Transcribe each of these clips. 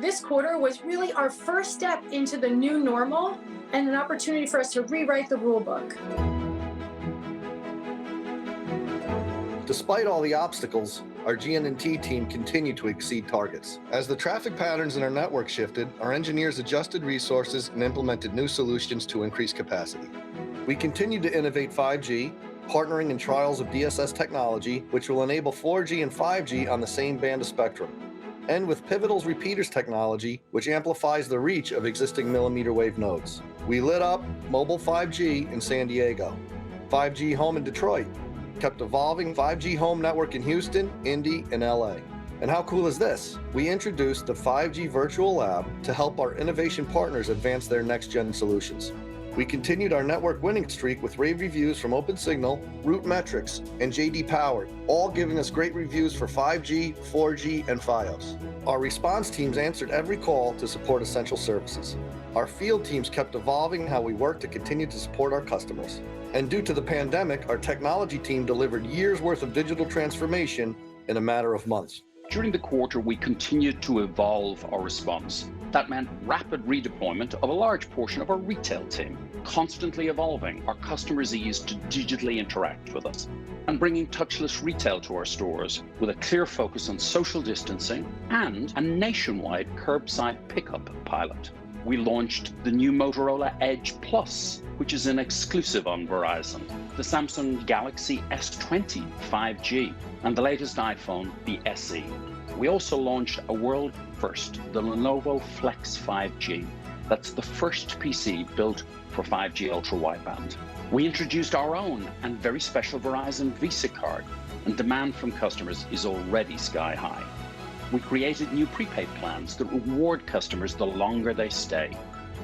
This quarter was really our first step into the new normal and an opportunity for us to rewrite the rule book. Despite all the obstacles, our GN&T team continued to exceed targets. As the traffic patterns in our network shifted, our engineers adjusted resources and implemented new solutions to increase capacity. We continued to innovate 5G, partnering in trials of DSS technology, which will enable 4G and 5G on the same band of spectrum, and with Pivotal's repeaters technology, which amplifies the reach of existing millimeter wave nodes. We lit up mobile 5G in San Diego, 5G home in Detroit, kept evolving 5G home network in Houston, Indy, and LA. And how cool is this? We introduced the 5G Virtual Lab to help our innovation partners advance their next-gen solutions. We continued our network winning streak with rave reviews from OpenSignal, RootMetrics, and JD Power, all giving us great reviews for 5G, 4G, and Fios. Our response teams answered every call to support essential services. Our field teams kept evolving how we work to continue to support our customers. And due to the pandemic, our technology team delivered years' worth of digital transformation in a matter of months. During the quarter, we continued to evolve our response. That meant rapid redeployment of a large portion of our retail team, constantly evolving our customers' ease to digitally interact with us, and bringing touchless retail to our stores with a clear focus on social distancing and a nationwide curbside pickup pilot. We launched the new Motorola Edge Plus, which is an exclusive on Verizon, the Samsung Galaxy S20 5G, and the latest iPhone, the SE. We also launched a world first, the Lenovo Flex 5G. That's the first PC built for 5G ultra-wideband. We introduced our own and very special Verizon Visa card, and demand from customers is already sky high. We created new prepaid plans that reward customers the longer they stay.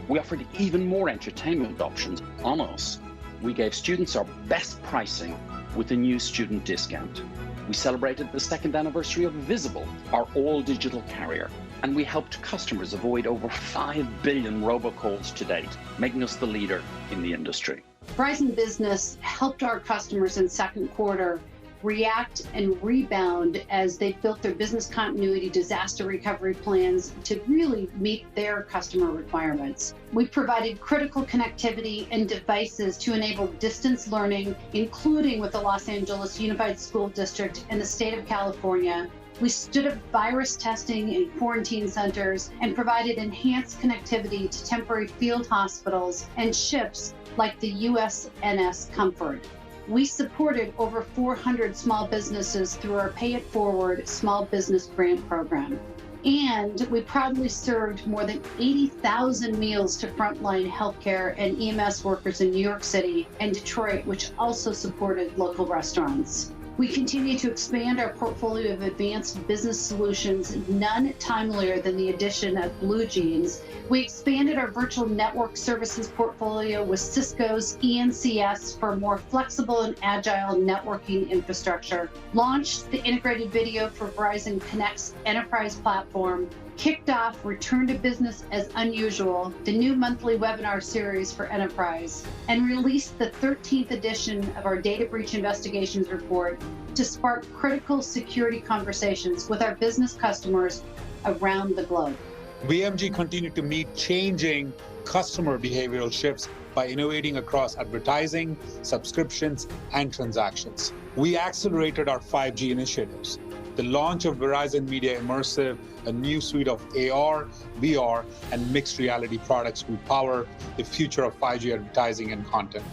We offered even more entertainment options on us. We gave students our best pricing with a new student discount. We celebrated the second anniversary of Visible, our all-digital carrier, and we helped customers avoid over 5 billion robocalls to date, making us the leader in the industry. Verizon Business helped our customers in second quarter react and rebound as they built their business continuity disaster recovery plans to really meet their customer requirements. We provided critical connectivity and devices to enable distance learning, including with the Los Angeles Unified School District and the state of California. We stood up virus testing in quarantine centers and provided enhanced connectivity to temporary field hospitals and ships like the USNS Comfort. We supported over 400 small businesses through our Pay It Forward small business grant program. And we proudly served more than 80,000 meals to frontline healthcare and EMS workers in New York City and Detroit, which also supported local restaurants. We continue to expand our portfolio of advanced business solutions, none timelier than the addition of Blue Jeans. We expanded our virtual network services portfolio with Cisco's ENCS for more flexible and agile networking infrastructure, launched the integrated video for Verizon Connect's enterprise platform, kicked off Return to Business as Unusual, the new monthly webinar series for enterprise, and released the 13th edition of our data breach investigations report to spark critical security conversations with our business customers around the globe. VMG continued to meet changing customer behavioral shifts by innovating across advertising, subscriptions, and transactions. We accelerated our 5G initiatives. The launch of Verizon Media Immersive, a new suite of AR, VR, and mixed reality products will power the future of 5G advertising and content.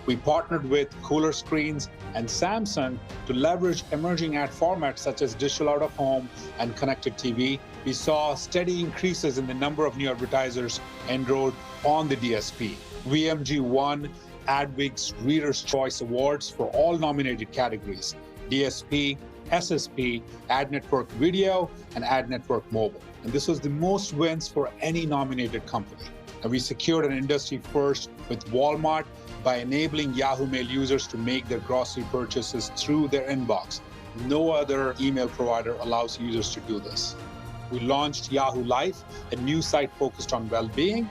We partnered with Cooler Screens and Samsung to leverage emerging ad formats such as digital out of home and connected TV. We saw steady increases in the number of new advertisers enrolled on the DSP. VMG won Adweek's Reader's Choice Awards for all nominated categories: DSP, SSP, Ad Network Video, and Ad Network Mobile. And this was the most wins for any nominated company. And we secured an industry first with Walmart by enabling Yahoo Mail users to make their grocery purchases through their inbox. No other email provider allows users to do this. We launched Yahoo Life, a new site focused on well-being.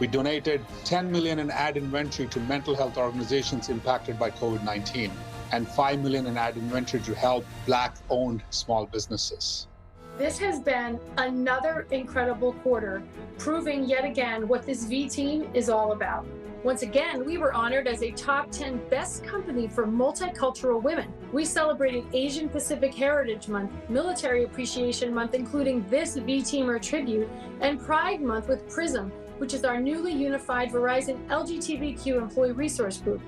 We donated $10 million in ad inventory to mental health organizations impacted by COVID-19, and $5 million in ad inventory to help Black-owned small businesses. This has been another incredible quarter, proving yet again what this V team is all about. Once again, we were honored as a top 10 best company for multicultural women. We celebrated Asian Pacific Heritage Month, Military Appreciation Month, including this V-Teamer tribute, and Pride Month with PRISM, which is our newly unified Verizon LGBTQ employee resource group.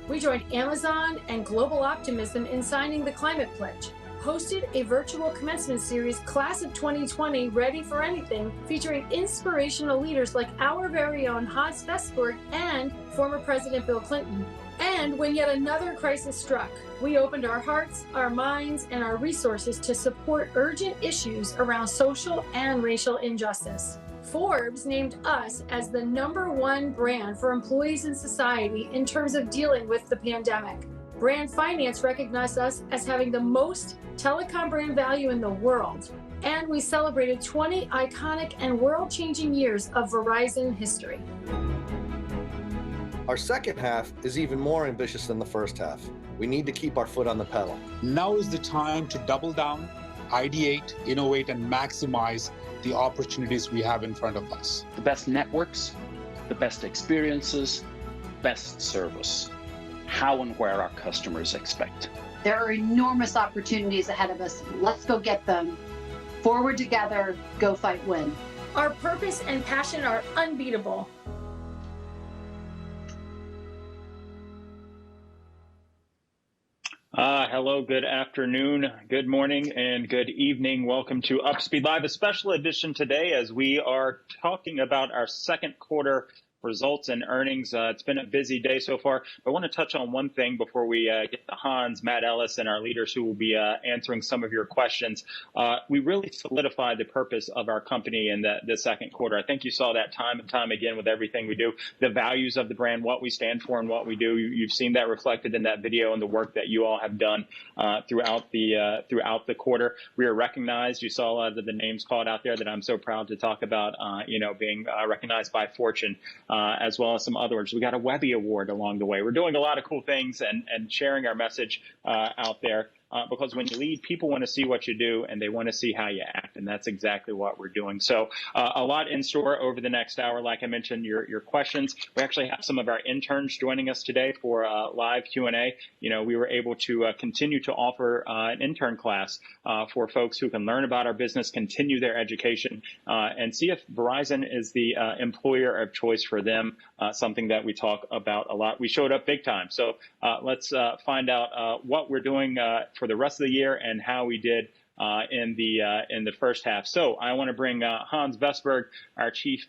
We joined Amazon and Global Optimism in signing the Climate Pledge, hosted a virtual commencement series, Class of 2020, Ready for Anything, featuring inspirational leaders like our very own Hans Vestberg and former President Bill Clinton. And when yet another crisis struck, we opened our hearts, our minds, and our resources to support urgent issues around social and racial injustice. Forbes named us as the #1 brand for employees in society in terms of dealing with the pandemic. Brand Finance recognized us as having the most telecom brand value in the world. And we celebrated 20 iconic and world-changing years of Verizon history. Our second half is even more ambitious than the first half. We need to keep our foot on the pedal. Now is the time to double down, ideate, innovate, and maximize the opportunities we have in front of us. The best networks, the best experiences, best service. How and where our customers expect. There are enormous opportunities ahead of us. Let's go get them. Forward together, go fight, win. Our purpose and passion are unbeatable. Hello, good afternoon, good morning, and good evening. Welcome to Upspeed Live, a special edition today as we are talking about our second quarter results and earnings. It's been a busy day so far. I want to touch on one thing before we get to Hans, Matt Ellis, and our leaders who will be answering some of your questions. We really solidified the purpose of our company in the second quarter. I think you saw that time and time again with everything we do, the values of the brand, what we stand for and what we do. You've seen that reflected in that video and the work that you all have done throughout the quarter. We are recognized. You saw a lot of the names called out there that I'm so proud to talk about, being recognized by Fortune. As well as some others. We got a Webby Award along the way. We're doing a lot of cool things and sharing our message out there. Because when you lead, people want to see what you do and they want to see how you act, and that's exactly what we're doing. So a lot in store over the next hour. Like I mentioned, your questions. We actually have some of our interns joining us today for live Q&A. We were able to continue to offer an intern class for folks who can learn about our business, continue their education, and see if Verizon is the employer of choice for them, something that we talk about a lot. We showed up big time. So let's find out what we're doing for the rest of the year and how we did in the first half. So I want to bring Hans Vestberg, our Chief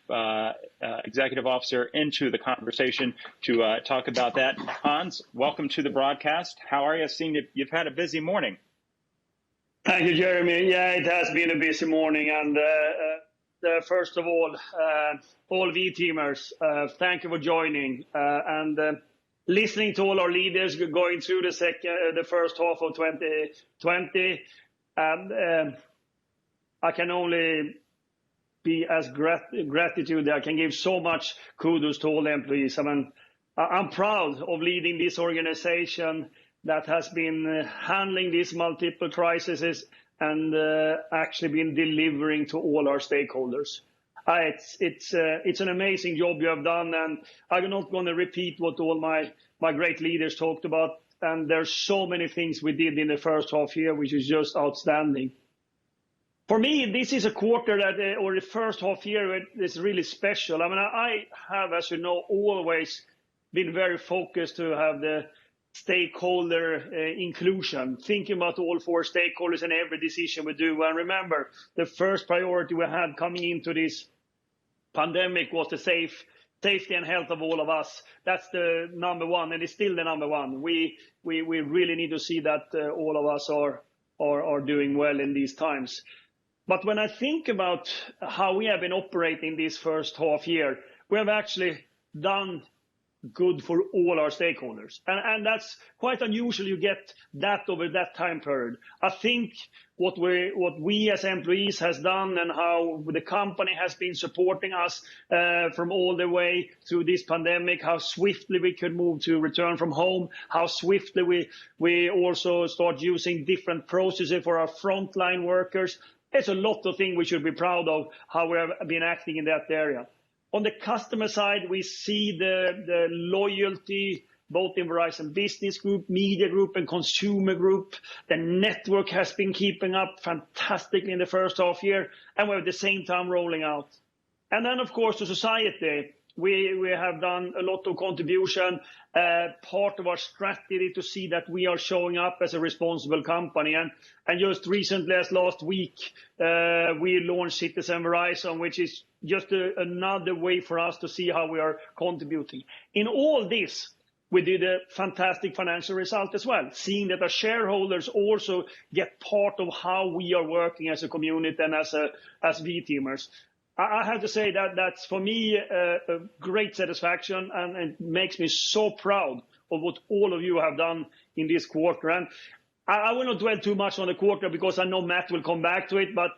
Executive Officer, into the conversation to talk about that. Hans, welcome to the broadcast. How are you? Seeing that you've had a busy morning. Thank you, Jeremy. Yeah, it has been a busy morning. And first of all V-teamers, thank you for joining. Listening to all our leaders going through the first half of 2020, and I can only be as gratitude. I can give so much kudos to all the employees. I'm proud of leading this organization that has been handling these multiple crises and actually been delivering to all our stakeholders. It's an amazing job you have done, and I'm not going to repeat what all my great leaders talked about. And there's so many things we did in the first half year, which is just outstanding. For me, this is a quarter or the first half year is really special. I have, as you know, always been very focused to have the stakeholder inclusion, thinking about all four stakeholders in every decision we do. And remember, the first priority we had coming into this pandemic was the safety and health of all of us. That's the number one, and it's still the number one. We really need to see that all of us are doing well in these times. But when I think about how we have been operating this first half year, we have actually done good for all our stakeholders. And that's quite unusual you get that over that time period. I think what we as employees has done and how the company has been supporting us from all the way through this pandemic, how swiftly we could move to return from home, how swiftly we also start using different processes for our frontline workers. there's a lot of things we should be proud of, how we have been acting in that area. On the customer side, we see the loyalty, both in Verizon Business Group, Media Group, and Consumer Group. The network has been keeping up fantastically in the first half year, and we're at the same time rolling out. And then, of course, to society. We have done a lot of contribution, part of our strategy to see that we are showing up as a responsible company. And just recently, as last week, we launched Citizen Verizon, which is just another way for us to see how we are contributing. In all this, we did a fantastic financial result as well, seeing that our shareholders also get part of how we are working as a community and as V-teamers. I have to say that that's, for me, a great satisfaction, and it makes me so proud of what all of you have done in this quarter. And I will not dwell too much on the quarter because I know Matt will come back to it, but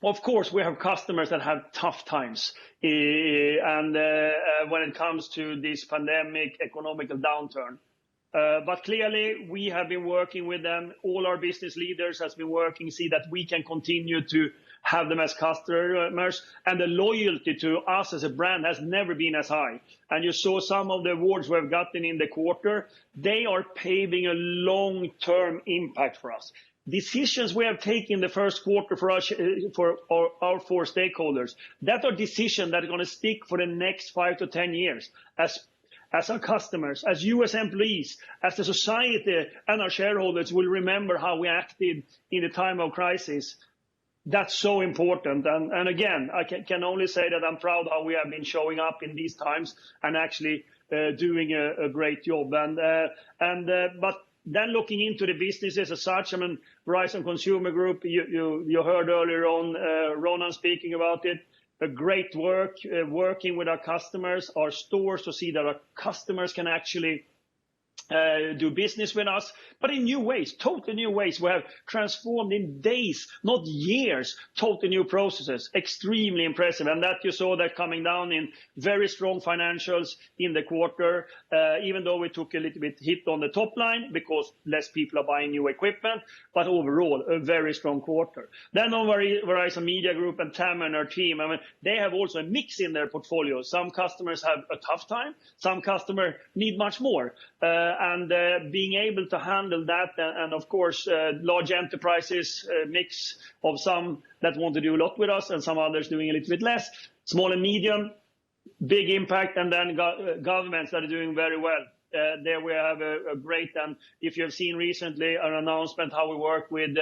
of course we have customers that have tough times and when it comes to this pandemic economical downturn. But clearly we have been working with them. All our business leaders has been working, see that we can continue to have them as customers, and the loyalty to us as a brand has never been as high. And you saw some of the awards we've gotten in the quarter. They are paving a long-term impact for us. Decisions we have taken the first quarter for us, for our four stakeholders, that are decisions that are going to stick for the next 5 to 10 years. As our customers, as you as employees, as the society and our shareholders will remember how we acted in the time of crisis. That's so important. And again, I can only say that I'm proud how we have been showing up in these times and actually doing a great job. But then looking into the businesses as such, I mean, Verizon Consumer Group, you heard earlier on Ronan speaking about it. A great work working with our customers, our stores, to see that our customers can actually do business with us, but in new ways, totally new ways. We have transformed in days, not years, totally new processes. Extremely impressive. And that you saw that coming down in very strong financials in the quarter, even though we took a little bit hit on the top line because less people are buying new equipment, but overall a very strong quarter. Then on Verizon Media Group and Tam and her team, I mean, they have also a mix in their portfolio. Some customers have a tough time, some customers need much more. And being able to handle that, and of course, large enterprises, mix of some that want to do a lot with us and some others doing a little bit less, small and medium, big impact, and then governments that are doing very well. There we have a great, and if you have seen recently an announcement how we work with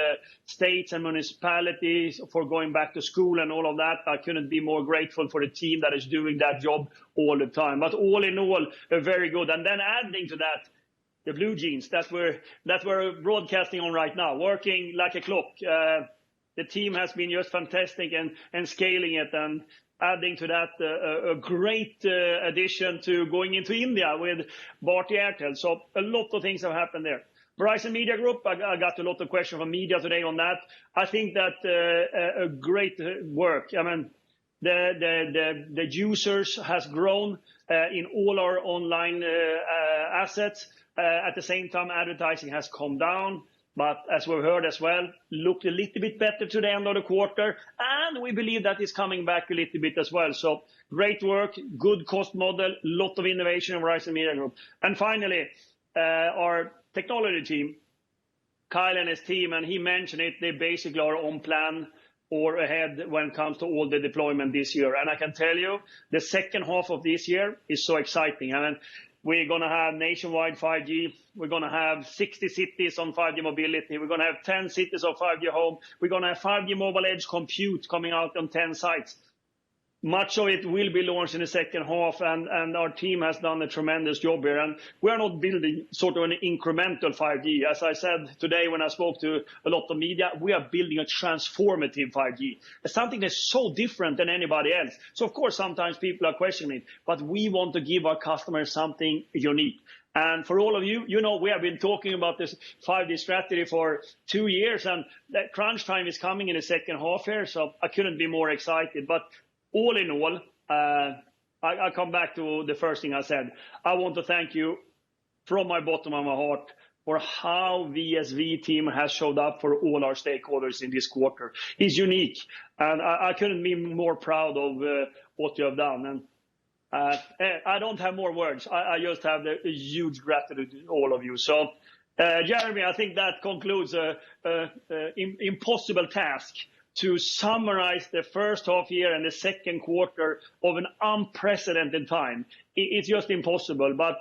states and municipalities for going back to school and all of that, I couldn't be more grateful for the team that is doing that job all the time. But all in all, very good. And then adding to that, the blue jeans that we're broadcasting on right now, working like a clock. The team has been just fantastic and scaling it, and adding to that a great addition to going into India with Bharti Airtel. So a lot of things have happened there. Verizon Media Group, I got a lot of questions from media today on that. I think that a great work. I mean, the users has grown in all our online assets. At the same time, advertising has come down. But as we've heard as well, looked a little bit better to the end of the quarter. And we believe that is coming back a little bit as well. So great work, good cost model, lot of innovation in Verizon Media Group. And finally, our technology team, Kyle and his team, and he mentioned it, they basically are on plan or ahead when it comes to all the deployment this year. And I can tell you, the second half of this year is so exciting. I mean, we're going to have nationwide 5G. We're going to have 60 cities on 5G mobility. We're going to have 10 cities of 5G home. We're going to have 5G mobile edge compute coming out on 10 sites. Much of it will be launched in the second half, and our team has done a tremendous job here. And we're not building sort of an incremental 5G. As I said today when I spoke to a lot of media, we are building a transformative 5G. It's something that's so different than anybody else. So, of course, sometimes people are questioning it, but we want to give our customers something unique. And for all of you, you know, we have been talking about this 5G strategy for 2 years, and that crunch time is coming in the second half here, so I couldn't be more excited. But all in all, I come back to the first thing I said. I want to thank you from my bottom of my heart for how we as V team has showed up for all our stakeholders in this quarter is unique. And I couldn't be more proud of what you have done. And I don't have more words. I just have a huge gratitude to all of you. So, Jeremy, I think that concludes an impossible task to summarize the first half year and the second quarter of an unprecedented time. It's just impossible. But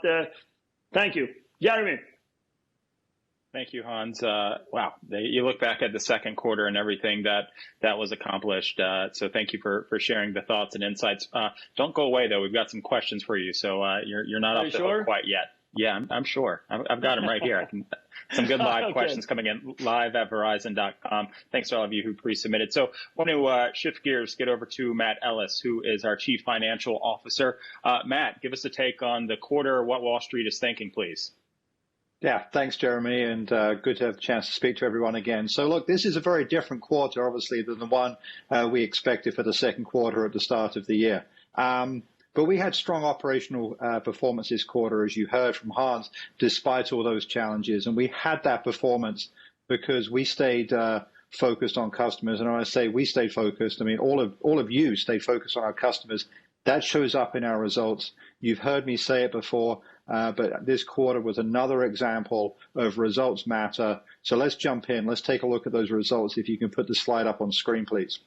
thank you. Jeremy. Thank you, Hans. Wow, you look back at the second quarter and everything that was accomplished. So thank you for sharing the thoughts and insights. Don't go away, though. We've got some questions for you. So you're not off the hook quite yet. Yeah, I'm sure. I've got them right here. Some good live questions coming in live at Verizon.com. Thanks to all of you who pre-submitted. So I want to shift gears, get over to Matt Ellis, who is our Chief Financial Officer. Matt, give us a take on the quarter, what Wall Street is thinking, please. Yeah, thanks, Jeremy, and good to have the chance to speak to everyone again. So, look, this is a very different quarter, obviously, than the one we expected for the second quarter at the start of the year. But we had strong operational performance this quarter, as you heard from Hans, despite all those challenges. And we had that performance because we stayed focused on customers. And when I say we stayed focused, I mean all of you stayed focused on our customers. That shows up in our results. You've heard me say it before. But this quarter was another example of results matter. So let's jump in. Let's take a look at those results. If you can put the slide up on screen, please.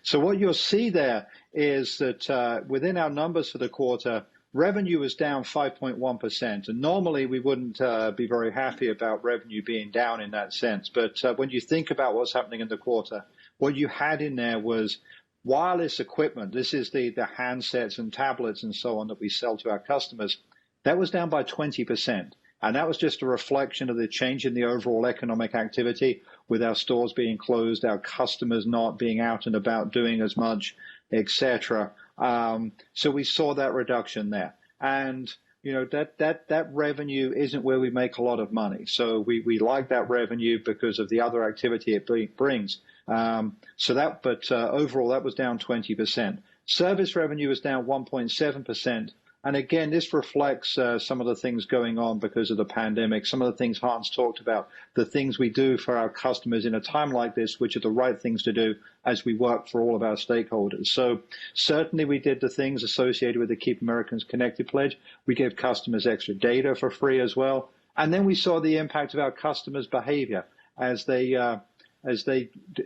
So what you'll see there is that within our numbers for the quarter, revenue was down 5.1%. And normally we wouldn't be very happy about revenue being down in that sense. But when you think about what's happening in the quarter, what you had in there was wireless equipment. This is the handsets and tablets and so on that we sell to our customers. That was down by 20%. And that was just a reflection of the change in the overall economic activity with our stores being closed, our customers not being out and about doing as much, etc. So we saw that reduction there. And, you know, that revenue isn't where we make a lot of money. So we like that revenue because of the other activity it brings. But overall, that was down 20%. Service revenue was down 1.7%. And again, this reflects some of the things going on because of the pandemic, some of the things Hans talked about, the things we do for our customers in a time like this, which are the right things to do as we work for all of our stakeholders. So certainly we did the things associated with the Keep Americans Connected pledge. We gave customers extra data for free as well. And then we saw the impact of our customers' behavior as they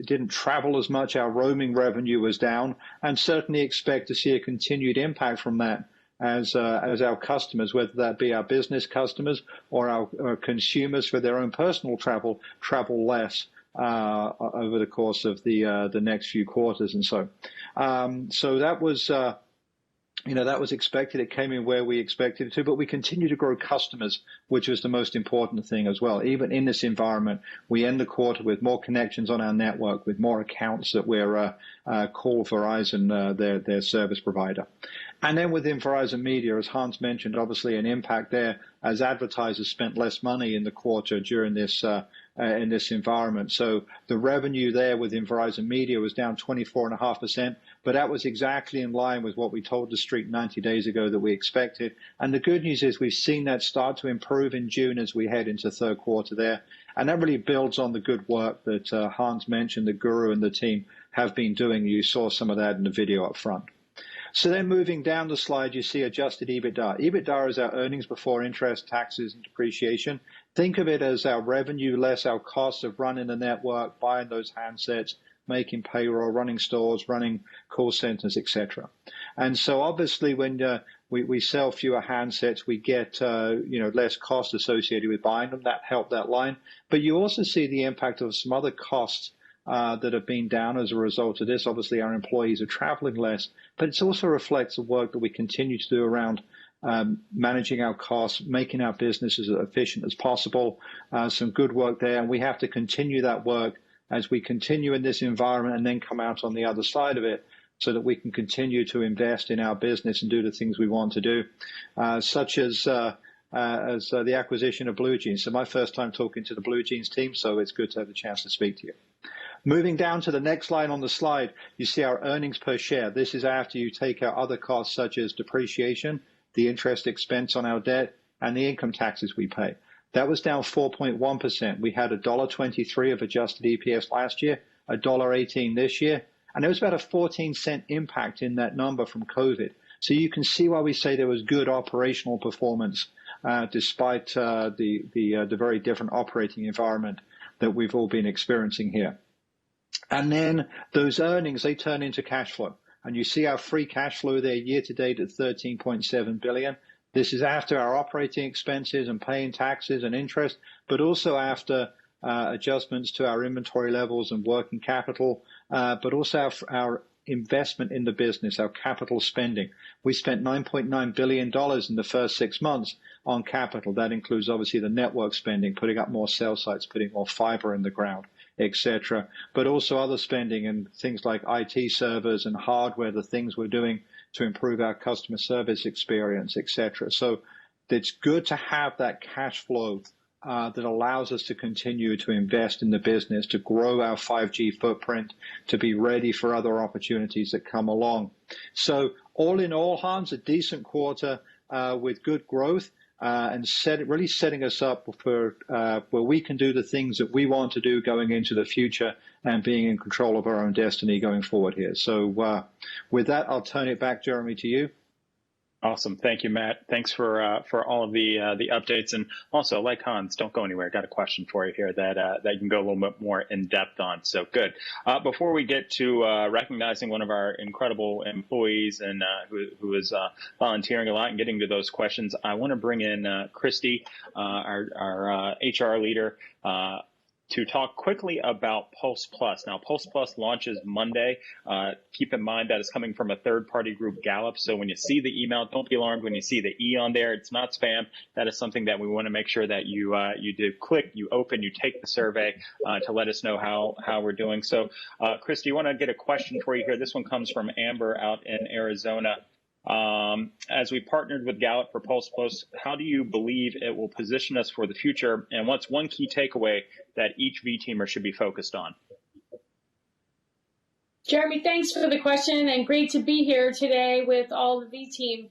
didn't travel as much. Our roaming revenue was down, and certainly expect to see a continued impact from that as our customers, whether that be our business customers or our consumers for their own personal travel less over the course of the next few quarters and so. So that was that was expected. It came in where we expected it to, but we continue to grow customers, which was the most important thing as well. Even in this environment, we end the quarter with more connections on our network, with more accounts that we're call Verizon their service provider. And then within Verizon Media, as Hans mentioned, obviously an impact there as advertisers spent less money in the quarter during this in this environment. So the revenue there within Verizon Media was down 24.5%, but that was exactly in line with what we told the street 90 days ago that we expected. And the good news is we've seen that start to improve in June as we head into third quarter there. And that really builds on the good work that Hans mentioned, the Guru and the team have been doing. You saw some of that in the video up front. So then moving down the slide, you see adjusted Ebitda. Ebitda is our earnings before interest, taxes, and depreciation. Think of it as our revenue less our costs of running the network, buying those handsets, making payroll, running stores, running call centers, etc. And so obviously when we sell fewer handsets, we get less cost associated with buying them. That helped that line. But you also see the impact of some other costs that have been down as a result of this. Obviously, our employees are traveling less, but it also reflects the work that we continue to do around managing our costs, making our business as efficient as possible. Some good work there, and we have to continue that work as we continue in this environment and then come out on the other side of it so that we can continue to invest in our business and do the things we want to do, such as the acquisition of Blue Jeans. So my first time talking to the Blue Jeans team, so it's good to have the chance to speak to you. Moving down to the next line on the slide, you see our earnings per share. This is after you take out other costs such as depreciation, the interest expense on our debt, and the income taxes we pay. That was down 4.1%. We had $1.23 of adjusted EPS last year, $1.18 this year, and there was about a 14-cent impact in that number from COVID. So you can see why we say there was good operational performance despite the very different operating environment that we've all been experiencing here. And then those earnings, they turn into cash flow. And you see our free cash flow there year to date at $13.7 billion. This is after our operating expenses and paying taxes and interest, but also after adjustments to our inventory levels and working capital, but also our investment in the business, our capital spending. We spent $9.9 billion in the first 6 months on capital. That includes obviously the network spending, putting up more cell sites, putting more fiber in the ground, etc. But also other spending and things like IT servers and hardware, the things we're doing to improve our customer service experience, etc. So it's good to have that cash flow that allows us to continue to invest in the business, to grow our 5G footprint, to be ready for other opportunities that come along. So all in all, Hans, a decent quarter with good growth and really setting us up for where we can do the things that we want to do going into the future and being in control of our own destiny going forward here. So with that, I'll turn it back, Jeremy, to you. Awesome. Thank you, Matt. Thanks for all of the updates. And also, like Hans, don't go anywhere. Got a question for you here that you can go a little bit more in depth on. So good. Before we get to recognizing one of our incredible employees and who is volunteering a lot and getting to those questions, I want to bring in Christy, our HR leader, to talk quickly about Pulse Plus. Now, Pulse Plus launches Monday. Keep in mind that it's coming from a third-party group, Gallup. So when you see the email, don't be alarmed when you see the E on there. It's not spam. That is something that we want to make sure that you do click, you open, you take the survey to let us know how we're doing. So, Christy, you want to get a question for you here. This one comes from Amber out in Arizona. As we partnered with Gallup for Pulse Plus, how do you believe it will position us for the future? And what's one key takeaway that each V-teamer should be focused on? Jeremy, thanks for the question, and great to be here today with all the V-team.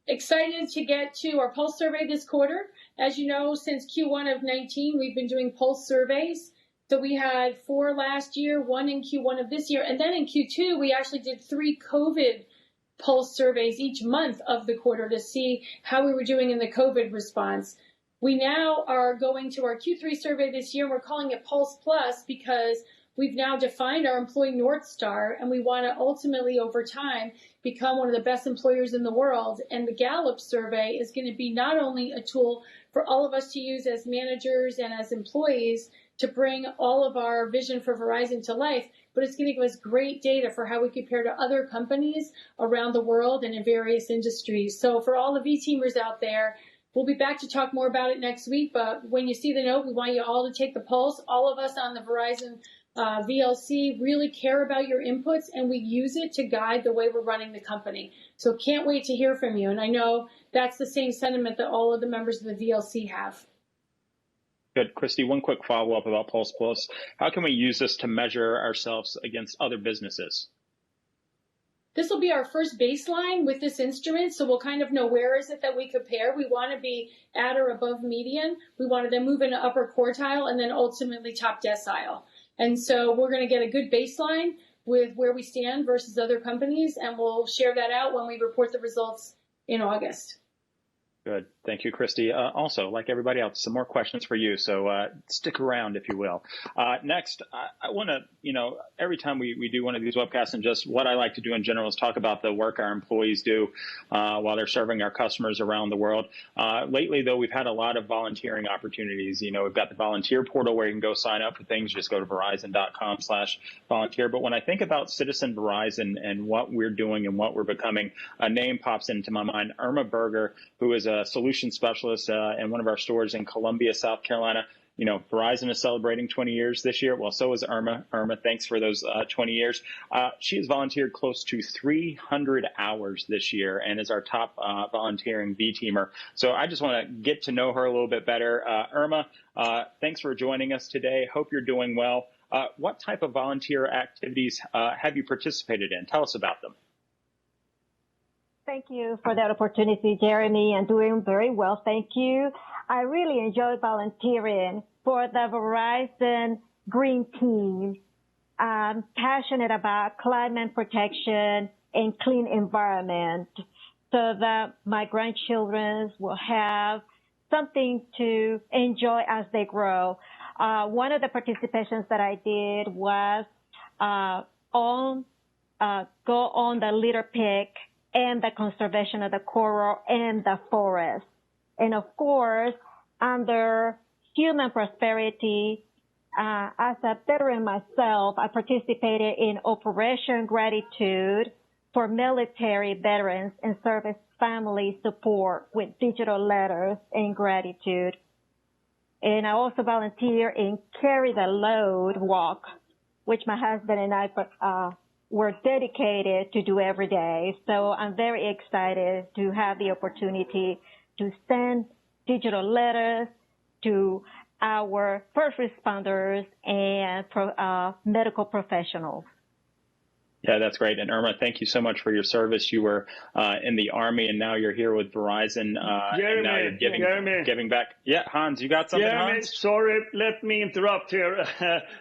Excited to get to our Pulse survey this quarter. As you know, since Q1 of 19, we've been doing Pulse surveys. So we had 4 last year, 1 in Q1 of this year, and then in Q2, we actually did 3 COVID Pulse surveys each month of the quarter to see how we were doing in the COVID response. We now are going to our Q3 survey this year. We're calling it Pulse Plus because we've now defined our employee North Star, and we want to ultimately, over time, become one of the best employers in the world. And the Gallup survey is going to be not only a tool for all of us to use as managers and as employees to bring all of our vision for Verizon to life, but it's going to give us great data for how we compare to other companies around the world and in various industries. So for all the V-teamers out there, we'll be back to talk more about it next week. But when you see the note, we want you all to take the pulse. All of us on the Verizon VLC really care about your inputs, and we use it to guide the way we're running the company. So can't wait to hear from you. And I know that's the same sentiment that all of the members of the VLC have. Good. Christy, one quick follow-up about Pulse Plus. How can we use this to measure ourselves against other businesses? This will be our first baseline with this instrument, so we'll kind of know where is it that we compare. We want to be at or above median. We want to then move into upper quartile and then ultimately top decile. And so we're going to get a good baseline with where we stand versus other companies, and we'll share that out when we report the results in August. Good. Thank you, Christy. Also, like everybody else, some more questions for you. So stick around, if you will. Next, I want to, every time we do one of these webcasts, and just what I like to do in general is talk about the work our employees do while they're serving our customers around the world. Lately, though, we've had a lot of volunteering opportunities. We've got the volunteer portal where you can go sign up for things. Just go to verizon.com/volunteer. But when I think about Citizen Verizon and what we're doing and what we're becoming, a name pops into my mind, Irma Burger, who is a solution specialist in one of our stores in Columbia, South Carolina. Verizon is celebrating 20 years this year. Well, so is Irma. Irma, thanks for those 20 years. She has volunteered close to 300 hours this year and is our top volunteering V-teamer. So I just want to get to know her a little bit better. Irma, thanks for joining us today. Hope you're doing well. What type of volunteer activities have you participated in? Tell us about them. Thank you for that opportunity, Jeremy, and doing very well. Thank you. I really enjoyed volunteering for the Verizon Green Team. I'm passionate about climate protection and clean environment so that my grandchildren will have something to enjoy as they grow. One of the participations that I did was go on the litter pick and the conservation of the coral and the forest. And of course, under human prosperity, as a veteran myself, I participated in Operation Gratitude for military veterans and service family support with digital letters and gratitude. And I also volunteer in Carry the Load walk, which my husband and I we're dedicated to do every day. So I'm very excited to have the opportunity to send digital letters to our first responders and medical professionals. Yeah, that's great. And Irma, thank you so much for your service. You were in the Army, and now you're here with Verizon. And now you're giving back. Yeah, Hans, you got something, Hans? Sorry, let me interrupt here.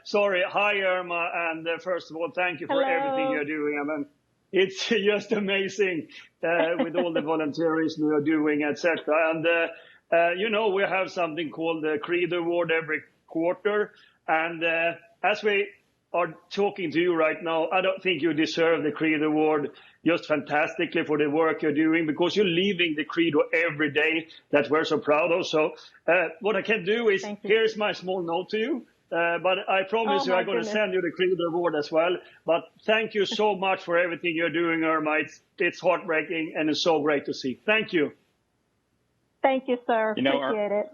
Sorry. Hi, Irma. And first of all, thank you for everything you're doing. I mean, it's just amazing with all the volunteerism you're doing, etc. And, you know, we have something called the Credo Award every quarter. And as we are talking to you right now, I don't think you deserve the Credo Award just fantastically for the work you're doing, because you're leaving the Credo every day that we're so proud of. So what I can do is, here's my small note to you, but I promise you I'm going to send you the Credo Award as well. But thank you so much for everything you're doing, Irma. It's heartbreaking and it's so great to see. Thank you. Thank you, sir. Appreciate it.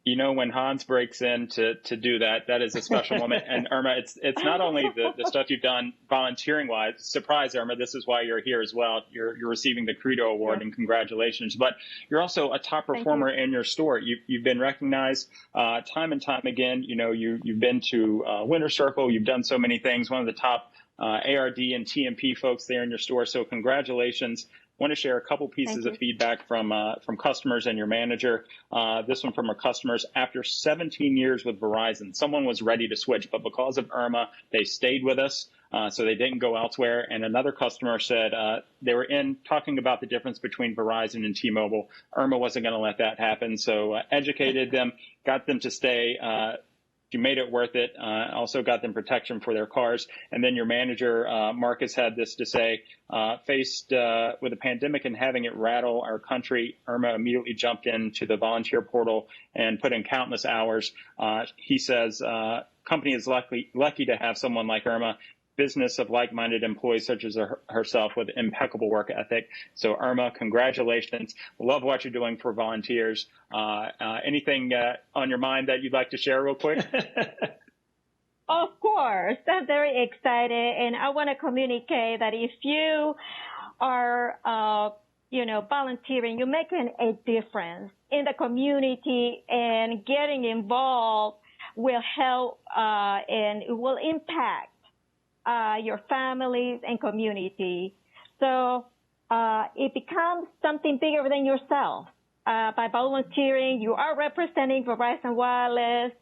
You know, when Hans breaks in to do that, that is a special moment. And Irma, it's not only the stuff you've done volunteering-wise. Surprise, Irma, this is why you're here as well. You're receiving the Credo Award, and congratulations. But you're also a top performer in your store. You've been recognized time and time again. You know, you've been to Winter Circle. You've done so many things. One of the top ARD and TMP folks there in your store. So congratulations. I want to share a couple pieces of feedback from customers and your manager. This one from our customers. After 17 years with Verizon, someone was ready to switch, but because of Irma, they stayed with us, so they didn't go elsewhere. And another customer said they were talking about the difference between Verizon and T-Mobile. Irma wasn't going to let that happen, so educated them, got them to stay. You made it worth it. Also got them protection for their cars. And then your manager, Marcus, had this to say, faced with a pandemic and having it rattle our country, Irma immediately jumped into the volunteer portal and put in countless hours. He says, company is lucky to have someone like Irma, business of like-minded employees such as herself with impeccable work ethic. So Irma, congratulations. Love what you're doing for volunteers. Anything on your mind that you'd like to share real quick? Of course. I'm very excited. And I want to communicate that if you are, volunteering, you're making a difference in the community, and getting involved will help and it will impact your families and community. So it becomes something bigger than yourself. By volunteering, you are representing Verizon Wireless,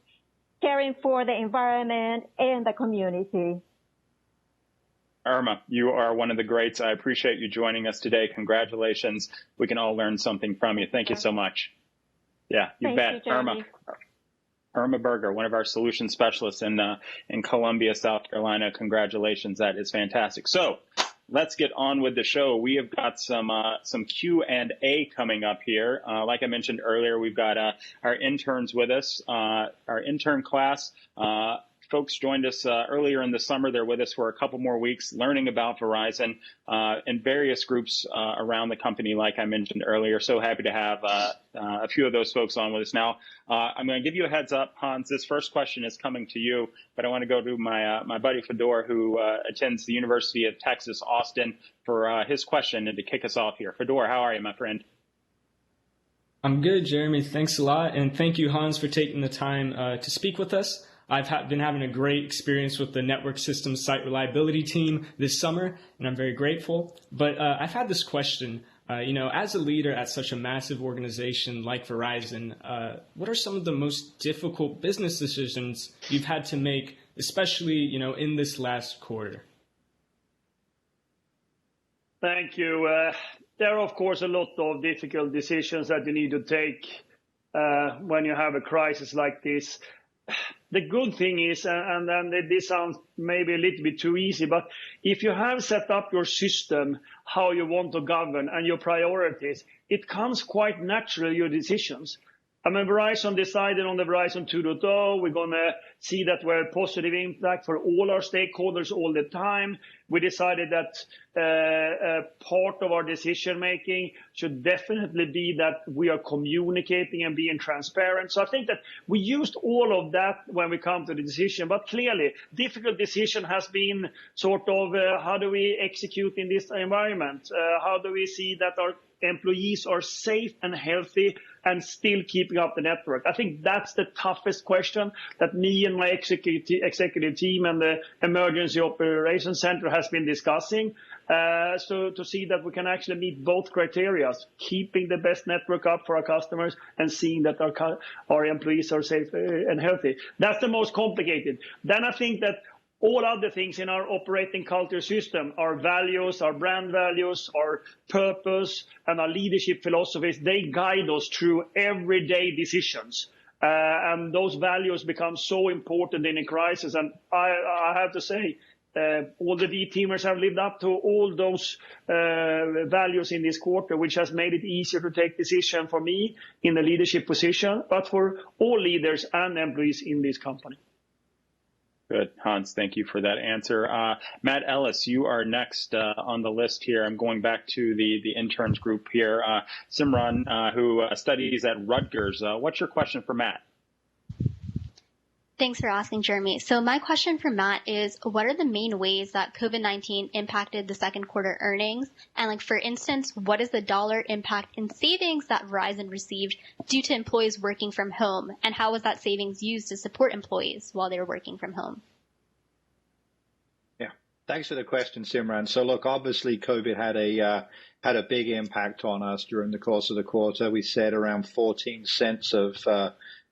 caring for the environment and the community. Irma, you are one of the greats. I appreciate you joining us today. Congratulations. We can all learn something from you. Thank you so much. Yeah, you bet. Irma Burger, one of our solution specialists in Columbia, South Carolina. Congratulations. That is fantastic. So let's get on with the show. We have got some Q&A coming up here. Like I mentioned earlier, we've got our interns with us, our intern class. Folks joined us earlier in the summer. They're with us for a couple more weeks learning about Verizon in various groups around the company, like I mentioned earlier. So happy to have a few of those folks on with us now. I'm going to give you a heads up, Hans. This first question is coming to you, but I want to go to my buddy Fedor, who attends the University of Texas, Austin, for his question and to kick us off here. Fedor, how are you, my friend? I'm good, Jeremy. Thanks a lot. And thank you, Hans, for taking the time to speak with us. been having a great experience with the network systems site reliability team this summer, and I'm very grateful. But I've had this question. As a leader at such a massive organization like Verizon, what are some of the most difficult business decisions you've had to make, especially, in this last quarter? Thank you. There are, of course, a lot of difficult decisions that you need to take when you have a crisis like this. The good thing is, and then this sounds maybe a little bit too easy, but if you have set up your system, how you want to govern and your priorities, it comes quite naturally, your decisions. I mean, Verizon decided on the Verizon 2.0, we're going to see that we're a positive impact for all our stakeholders all the time. We decided that part of our decision making should definitely be that we are communicating and being transparent. So I think that we used all of that when we come to the decision, but clearly difficult decision has been sort of how do we execute in this environment? How do we see that our employees are safe and healthy and still keeping up the network? I think that's the toughest question that me and my executive team and the Emergency Operations Center has been discussing. So to see that we can actually meet both criteria, keeping the best network up for our customers and seeing that our employees are safe and healthy. That's the most complicated. Then I think that all other things in our operating culture system, our values, our brand values, our purpose, and our leadership philosophies, they guide us through everyday decisions. And those values become so important in a crisis. And I have to say, all the V-teamers have lived up to all those values in this quarter, which has made it easier to take decisions for me in the leadership position, but for all leaders and employees in this company. Good. Hans, thank you for that answer. Matt Ellis, you are next on the list here. I'm going back to the interns group here. Simran, who studies at Rutgers. What's your question for Matt? Thanks for asking, Jeremy. So my question for Matt is, what are the main ways that COVID-19 impacted the second quarter earnings? And for instance, what is the dollar impact in savings that Verizon received due to employees working from home? And how was that savings used to support employees while they were working from home? Yeah, thanks for the question, Simran. So look, obviously COVID had a big impact on us during the course of the quarter. We said around 14 cents of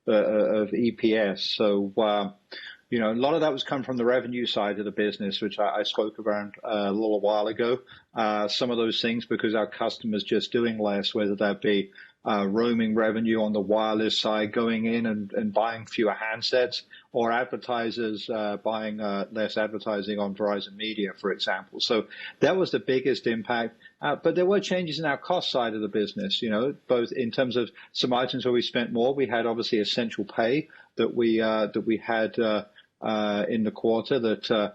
EPS. So, a lot of that was come from the revenue side of the business, which I spoke about a little while ago. Some of those things because our customers just doing less, whether that be roaming revenue on the wireless side, going in and buying fewer handsets, or advertisers buying less advertising on Verizon Media, for example. So that was the biggest impact. But there were changes in our cost side of the business, both in terms of some items where we spent more. We had obviously essential pay that we had in the quarter that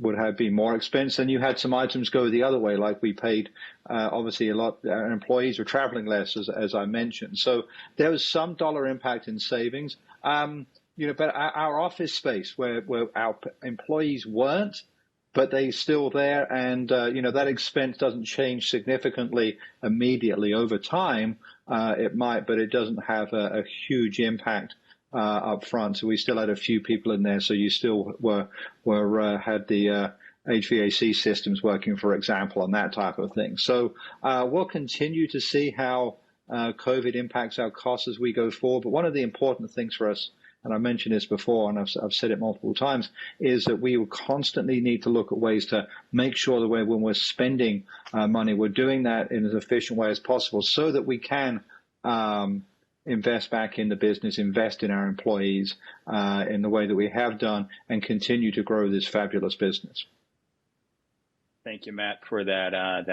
would have been more expensive, and you had some items go the other way, like we paid obviously a lot. Our employees were traveling less, as I mentioned. So there was some dollar impact in savings. But our office space where our employees weren't, but they're still there, and that expense doesn't change significantly immediately. Over time. It might, but it doesn't have a huge impact up front. So we still had a few people in there. So you still had the HVAC systems working, for example, and that type of thing. So we'll continue to see how COVID impacts our costs as we go forward. But one of the important things for us, and I mentioned this before, and I've said it multiple times, is that we will constantly need to look at ways to make sure that when we're spending money, we're doing that in as efficient way as possible so that we can invest back in the business, invest in our employees in the way that we have done, and continue to grow this fabulous business. Thank you, Matt, for that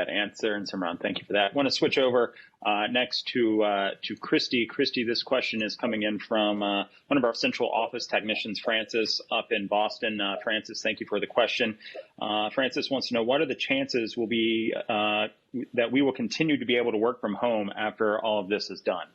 answer, and Simran, thank you for that. I want to switch over next to Christy. Christy, this question is coming in from one of our central office technicians, Francis, up in Boston. Francis, thank you for the question. Francis wants to know, what are the chances will be that we will continue to be able to work from home after all of this is done?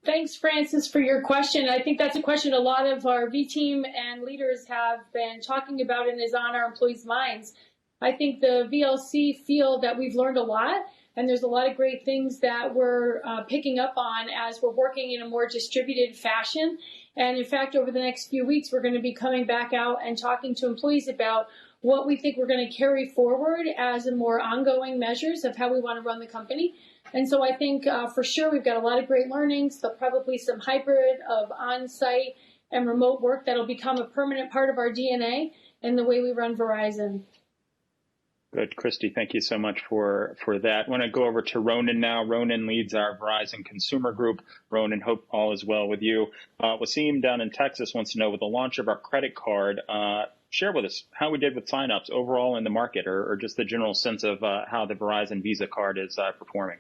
Thanks, Francis, for your question. I think that's a question a lot of our V team and leaders have been talking about and is on our employees' minds. I think the VLC feel that we've learned a lot, and there's a lot of great things that we're picking up on as we're working in a more distributed fashion. And in fact, over the next few weeks, we're going to be coming back out and talking to employees about what we think we're going to carry forward as a more ongoing measures of how we want to run the company. And so I think for sure we've got a lot of great learnings. There'll probably some hybrid of on-site and remote work that'll become a permanent part of our DNA and the way we run Verizon. Good. Christy, thank you so much for that. I want to go over to Ronan now. Ronan leads our Verizon Consumer Group. Ronan, hope all is well with you. Wasim down in Texas wants to know, with the launch of our credit card, share with us how we did with signups overall in the market, or just the general sense of how the Verizon Visa card is performing.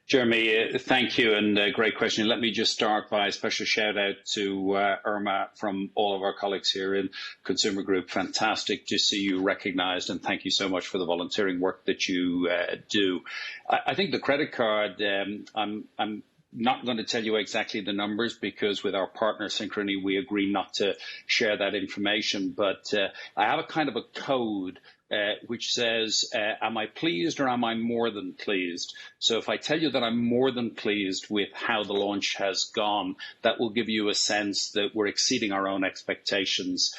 Jeremy, thank you, and great question. Let me just start by a special shout out to Irma from all of our colleagues here in Consumer Group. Fantastic to see you recognized, and thank you so much for the volunteering work that you do. I think the credit card, I'm not going to tell you exactly the numbers because with our partner Synchrony, we agree not to share that information, but I have a kind of a code which says, am I pleased or am I more than pleased? So if I tell you that I'm more than pleased with how the launch has gone, that will give you a sense that we're exceeding our own expectations.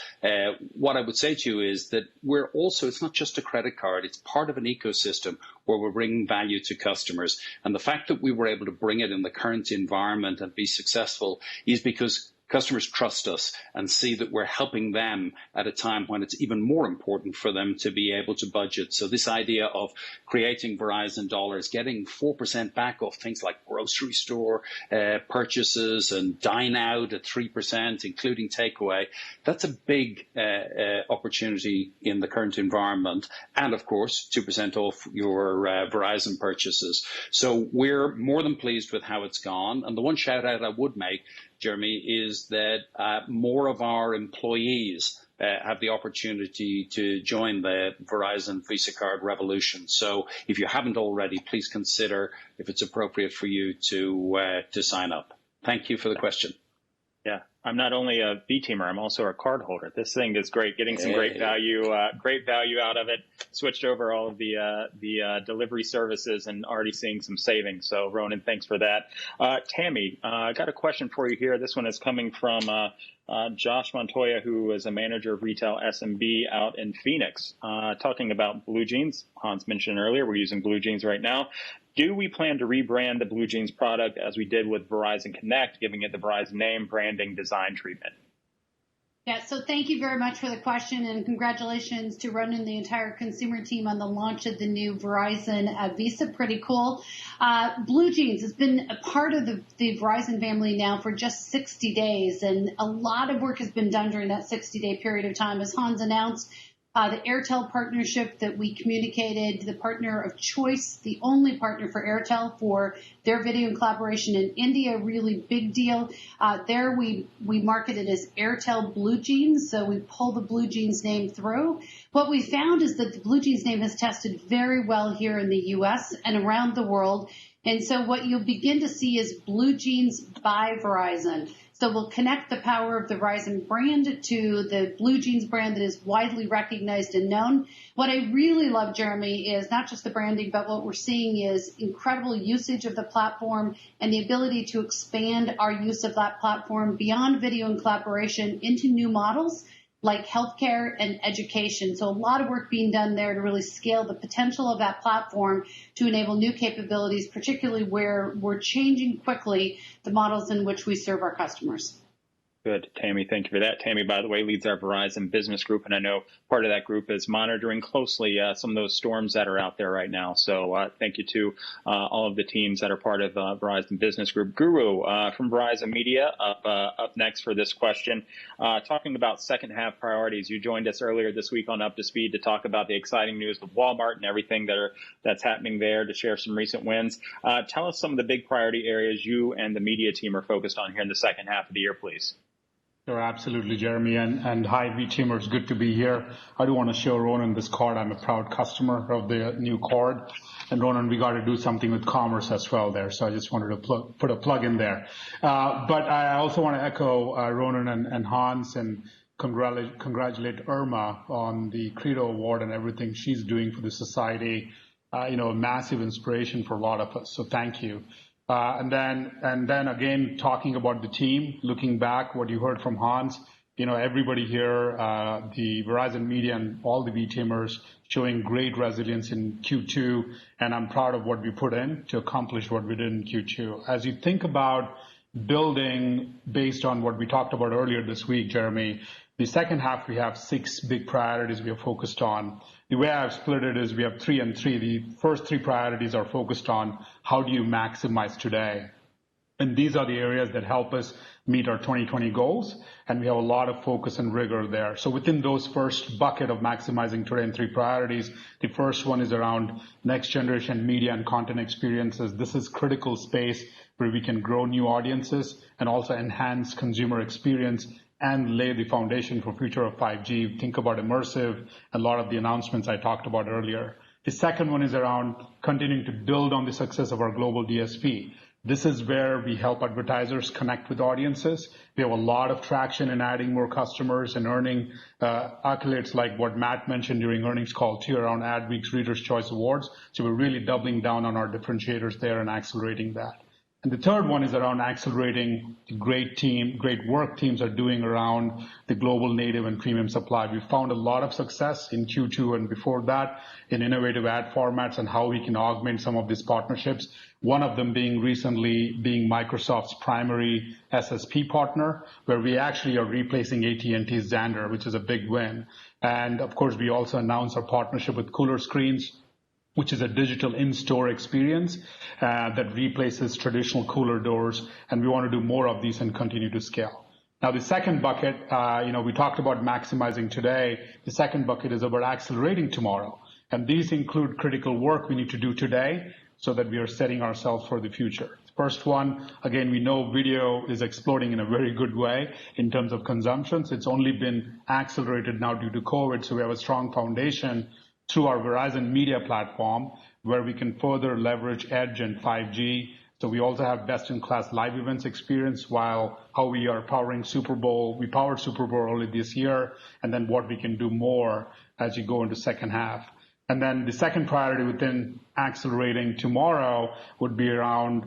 What I would say to you is that we're also, it's not just a credit card, it's part of an ecosystem where we're bringing value to customers. And the fact that we were able to bring it in the current environment and be successful is because customers trust us and see that we're helping them at a time when it's even more important for them to be able to budget. So this idea of creating Verizon dollars, getting 4% back off things like grocery store purchases and dine out at 3%, including takeaway, that's a big opportunity in the current environment. And of course, 2% off your Verizon purchases. So we're more than pleased with how it's gone. And the one shout out I would make, Jeremy, is that more of our employees have the opportunity to join the Verizon Visa card revolution. So if you haven't already, please consider if it's appropriate for you to sign up. Thank you for the question. Yeah, I'm not only a V-teamer, I'm also a card holder. This thing is great, getting some great value out of it. Switched over all of the delivery services and already seeing some savings. So Ronan, thanks for that. Tammy, I got a question for you here. This one is coming from Josh Montoya, who is a manager of retail SMB out in Phoenix, talking about Blue Jeans. Hans mentioned earlier, we're using Blue Jeans right now. Do we plan to rebrand the Blue Jeans product as we did with Verizon Connect, giving it the Verizon name, branding, design treatment? Yeah, so thank you very much for the question, and congratulations to Ronan and the entire consumer team on the launch of the new Verizon Visa. Pretty cool. Blue Jeans has been a part of the Verizon family now for just 60 days, and a lot of work has been done during that 60-day period of time. As Hans announced, the Airtel partnership that we communicated, the partner of choice, the only partner for Airtel for their video and collaboration in India, really big deal. There we market it as Airtel Blue Jeans, so we pull the Blue Jeans name through. What we found is that the Blue Jeans name has tested very well here in the U.S. and around the world. And so what you'll begin to see is Blue Jeans by Verizon. So we'll connect the power of the Verizon brand to the Blue Jeans brand that is widely recognized and known. What I really love, Jeremy, is not just the branding, but what we're seeing is incredible usage of the platform and the ability to expand our use of that platform beyond video and collaboration into new models like healthcare and education. So a lot of work being done there to really scale the potential of that platform to enable new capabilities, particularly where we're changing quickly the models in which we serve our customers. Good. Tammy, thank you for that. Tammy, by the way, leads our Verizon Business Group, and I know part of that group is monitoring closely some of those storms that are out there right now. So thank you to all of the teams that are part of Verizon Business Group. Guru from Verizon Media up next for this question. Talking about second half priorities, you joined us earlier this week on Up to Speed to talk about the exciting news with Walmart and everything that's happening there, to share some recent wins. Tell us some of the big priority areas you and the media team are focused on here in the second half of the year, please. Sure, absolutely, Jeremy. And hi, V-Teamers, good to be here. I do want to show Ronan this card. I'm a proud customer of the new card. And Ronan, we got to do something with commerce as well there. So I just wanted to put a plug in there. But I also want to echo Ronan and Hans and congratulate Irma on the Credo Award and everything she's doing for the society. A massive inspiration for a lot of us. So thank you. And then again, talking about the team, looking back, what you heard from Hans, everybody here, the Verizon media and all the V-teamers showing great resilience in Q2, and I'm proud of what we put in to accomplish what we did in Q2. As you think about building based on what we talked about earlier this week, Jeremy, the second half, we have 6 big priorities we are focused on. The way I've split it is we have 3 and 3. The first 3 priorities are focused on how do you maximize today. And these are the areas that help us meet our 2020 goals, and we have a lot of focus and rigor there. So within those first bucket of maximizing today and 3 priorities, the first one is around next generation media and content experiences. This is critical space where we can grow new audiences and also enhance consumer experience and lay the foundation for future of 5G. Think about immersive, a lot of the announcements I talked about earlier. The second one is around continuing to build on the success of our global DSP. This is where we help advertisers connect with audiences. We have a lot of traction in adding more customers and earning accolades like what Matt mentioned during earnings call too around Adweek's Reader's Choice Awards. So we're really doubling down on our differentiators there and accelerating that. And the third one is around accelerating the great work teams are doing around the global native and premium supply. We found a lot of success in Q2 and before that in innovative ad formats and how we can augment some of these partnerships. One of them being recently Microsoft's primary SSP partner, where we actually are replacing AT&T's Xandr, which is a big win. And of course, we also announced our partnership with Cooler Screens, which is a digital in-store experience that replaces traditional cooler doors. And we want to do more of these and continue to scale. Now, the second bucket, we talked about maximizing today. The second bucket is about accelerating tomorrow. And these include critical work we need to do today so that we are setting ourselves for the future. First one, again, we know video is exploding in a very good way in terms of consumptions. It's only been accelerated now due to COVID. So we have a strong foundation through our Verizon media platform where we can further leverage Edge and 5G. So we also have best-in-class live events experience while how we are powering Super Bowl. We powered Super Bowl early this year, and then what we can do more as you go into second half. And then the second priority within accelerating tomorrow would be around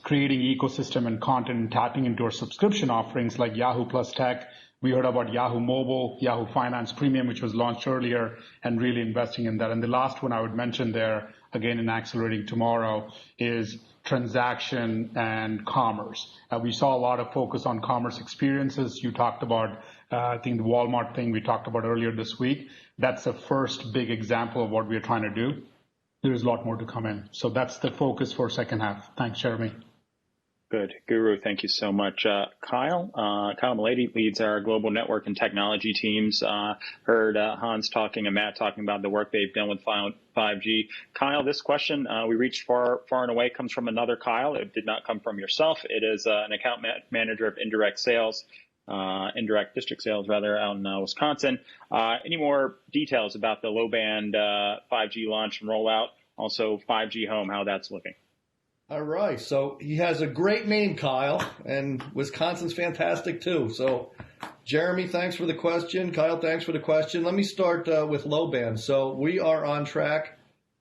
creating ecosystem and content and tapping into our subscription offerings like Yahoo Plus Tech. We heard about Yahoo Mobile, Yahoo Finance Premium, which was launched earlier, and really investing in that. And the last one I would mention there, again, in accelerating tomorrow, is transaction and commerce. We saw a lot of focus on commerce experiences. You talked about, I think, the Walmart thing we talked about earlier this week. That's the first big example of what we're trying to do. There's a lot more to come in. So that's the focus for second half. Thanks, Jeremy. Good. Guru, thank you so much. Kyle Milady leads our global network and technology teams. Heard Hans talking and Matt talking about the work they've done with 5G. Kyle, this question we reached far and away comes from another Kyle. It did not come from yourself. It is an account manager of indirect district sales rather, out in Wisconsin. Any more details about the low band 5G launch and rollout? Also 5G home, how that's looking? All right. So he has a great name, Kyle, and Wisconsin's fantastic too. So Jeremy, thanks for the question. Kyle, thanks for the question. Let me start with low band. So we are on track.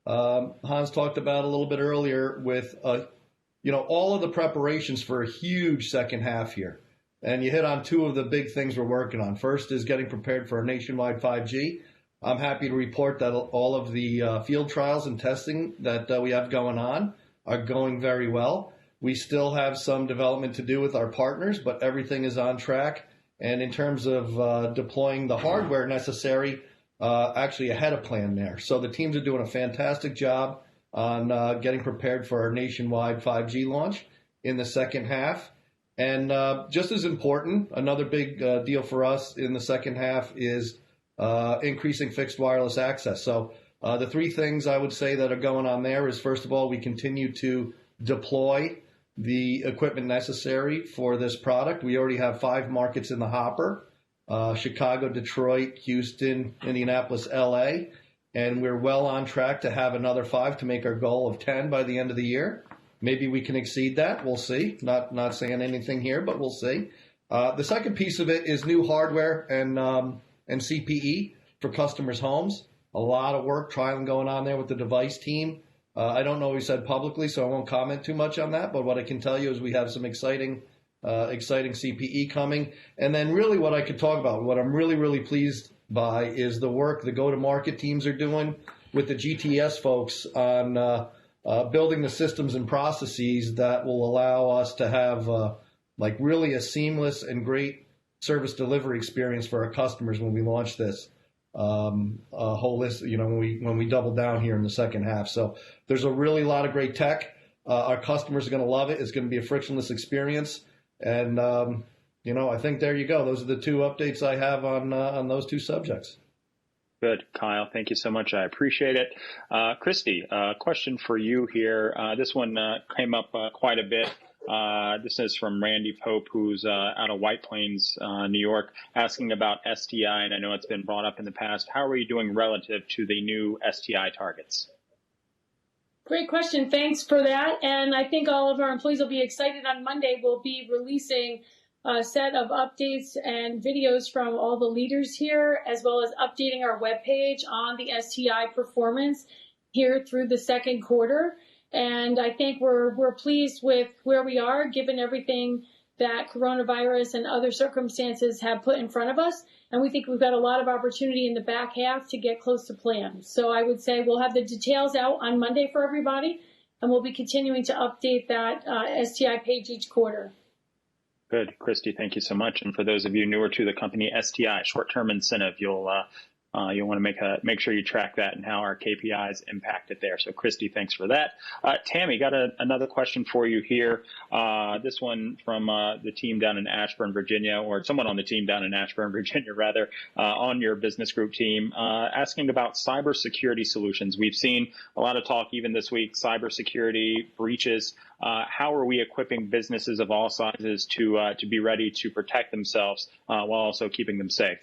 Hans talked about a little bit earlier with, all of the preparations for a huge second half here. And you hit on 2 of the big things we're working on. First is getting prepared for a nationwide 5G. I'm happy to report that all of the field trials and testing that we have going on are going very well. We still have some development to do with our partners, but everything is on track. And in terms of deploying the hardware necessary, actually ahead of plan there. So the teams are doing a fantastic job on getting prepared for our nationwide 5G launch in the second half. And just as important, another big deal for us in the second half is increasing fixed wireless access. So the 3 things I would say that are going on there is, first of all, we continue to deploy the equipment necessary for this product. We already have 5 markets in the hopper, Chicago, Detroit, Houston, Indianapolis, LA, and we're well on track to have another 5 to make our goal of 10 by the end of the year. Maybe we can exceed that. We'll see. Not saying anything here, but we'll see. The second piece of it is new hardware and CPE for customers' homes. A lot of work, trialing going on there with the device team. I don't know what we said publicly, so I won't comment too much on that. But what I can tell you is we have some exciting CPE coming. And then really what I could talk about, what I'm really, really pleased by is the work the go-to-market teams are doing with the GTS folks on building the systems and processes that will allow us to have like really a seamless and great service delivery experience for our customers when we launch this holistic, when we double down here in the second half. So there's a really lot of great tech. Our customers are going to love it. It's going to be a frictionless experience. And, I think there you go. Those are the two updates I have on those two subjects. Good, Kyle. Thank you so much. I appreciate it. Christy, question for you here. This one came up quite a bit. This is from Randy Pope, who's out of White Plains, New York, asking about STI, and I know it's been brought up in the past. How are you doing relative to the new STI targets? Great question. Thanks for that. And I think all of our employees will be excited. On Monday, we'll be releasing a set of updates and videos from all the leaders here, as well as updating our webpage on the STI performance here through the second quarter. And I think we're pleased with where we are, given everything that coronavirus and other circumstances have put in front of us. And we think we've got a lot of opportunity in the back half to get close to plan. So I would say we'll have the details out on Monday for everybody, and we'll be continuing to update that STI page each quarter. Good. Christy, thank you so much. And for those of you newer to the company, STI, short-term incentive, you'll want to make sure you track that and how our KPIs impact it there. So Christy, thanks for that. Tammy, got another question for you here. This one from the team down in Ashburn, Virginia, or someone on the team down in Ashburn, Virginia, rather, on your business group team, asking about cybersecurity solutions. We've seen a lot of talk even this week, cybersecurity breaches. How are we equipping businesses of all sizes to be ready to protect themselves while also keeping them safe?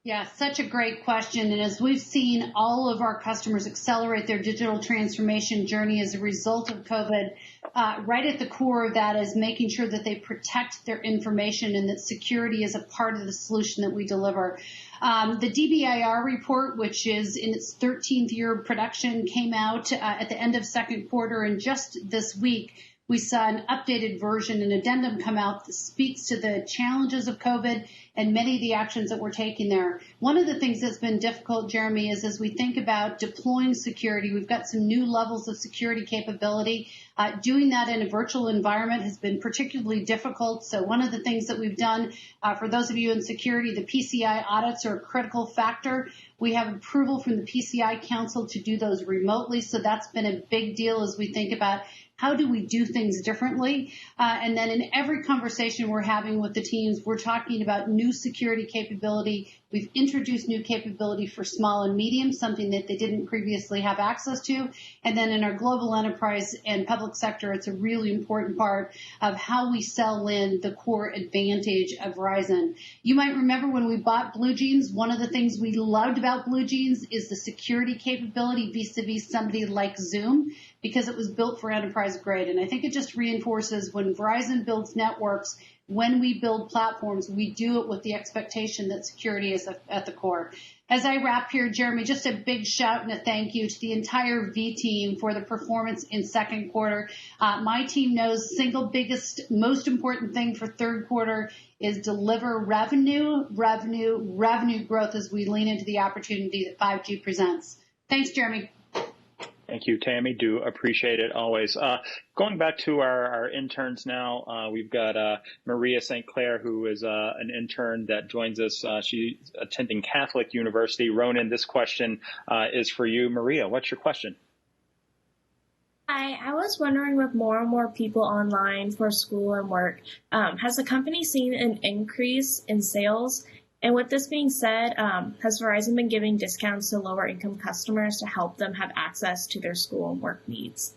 Yeah, such a great question. And as we've seen all of our customers accelerate their digital transformation journey as a result of COVID, right at the core of that is making sure that they protect their information and that security is a part of the solution that we deliver. The DBIR report, which is in its 13th year of production, came out at the end of second quarter, and just this week we saw an updated version, an addendum come out that speaks to the challenges of COVID and many of the actions that we're taking there. One of the things that's been difficult, Jeremy, is as we think about deploying security, we've got some new levels of security capability. Doing that in a virtual environment has been particularly difficult. So one of the things that we've done, for those of you in security, the Pci Audits are a critical factor. We have approval from the Pci Council to do those remotely. So that's been a big deal as we think about how do we do things differently? And then in every conversation we're having with the teams, we're talking about new security capability. We've introduced new capability for small and medium, something that they didn't previously have access to. And then in our global enterprise and public sector, it's a really important part of how we sell in the core advantage of Verizon. You might remember when we bought Blue Jeans, one of the things we loved about Blue Jeans is the security capability vis-a-vis somebody like Zoom, because it was built for enterprise grade. And I think it just reinforces when Verizon builds networks, when we build platforms, we do it with the expectation that security is at the core. As I wrap here, Jeremy, just a big shout and a thank you to the entire V team for the performance in second quarter. My team knows single biggest, most important thing for third quarter is deliver revenue growth as we lean into the opportunity that 5G presents. Thanks, Jeremy. Thank you, Tammy. Do appreciate it always. Going back to our interns now, we've got Maria St. Clair, who is an intern that joins us. She's attending Catholic University. Ronan, this question is for you. Maria, what's your question? Hi, I was wondering, with more and more people online for school and work, has the company seen an increase in sales? And with this being said, has Verizon been giving discounts to lower income customers to help them have access to their school and work needs?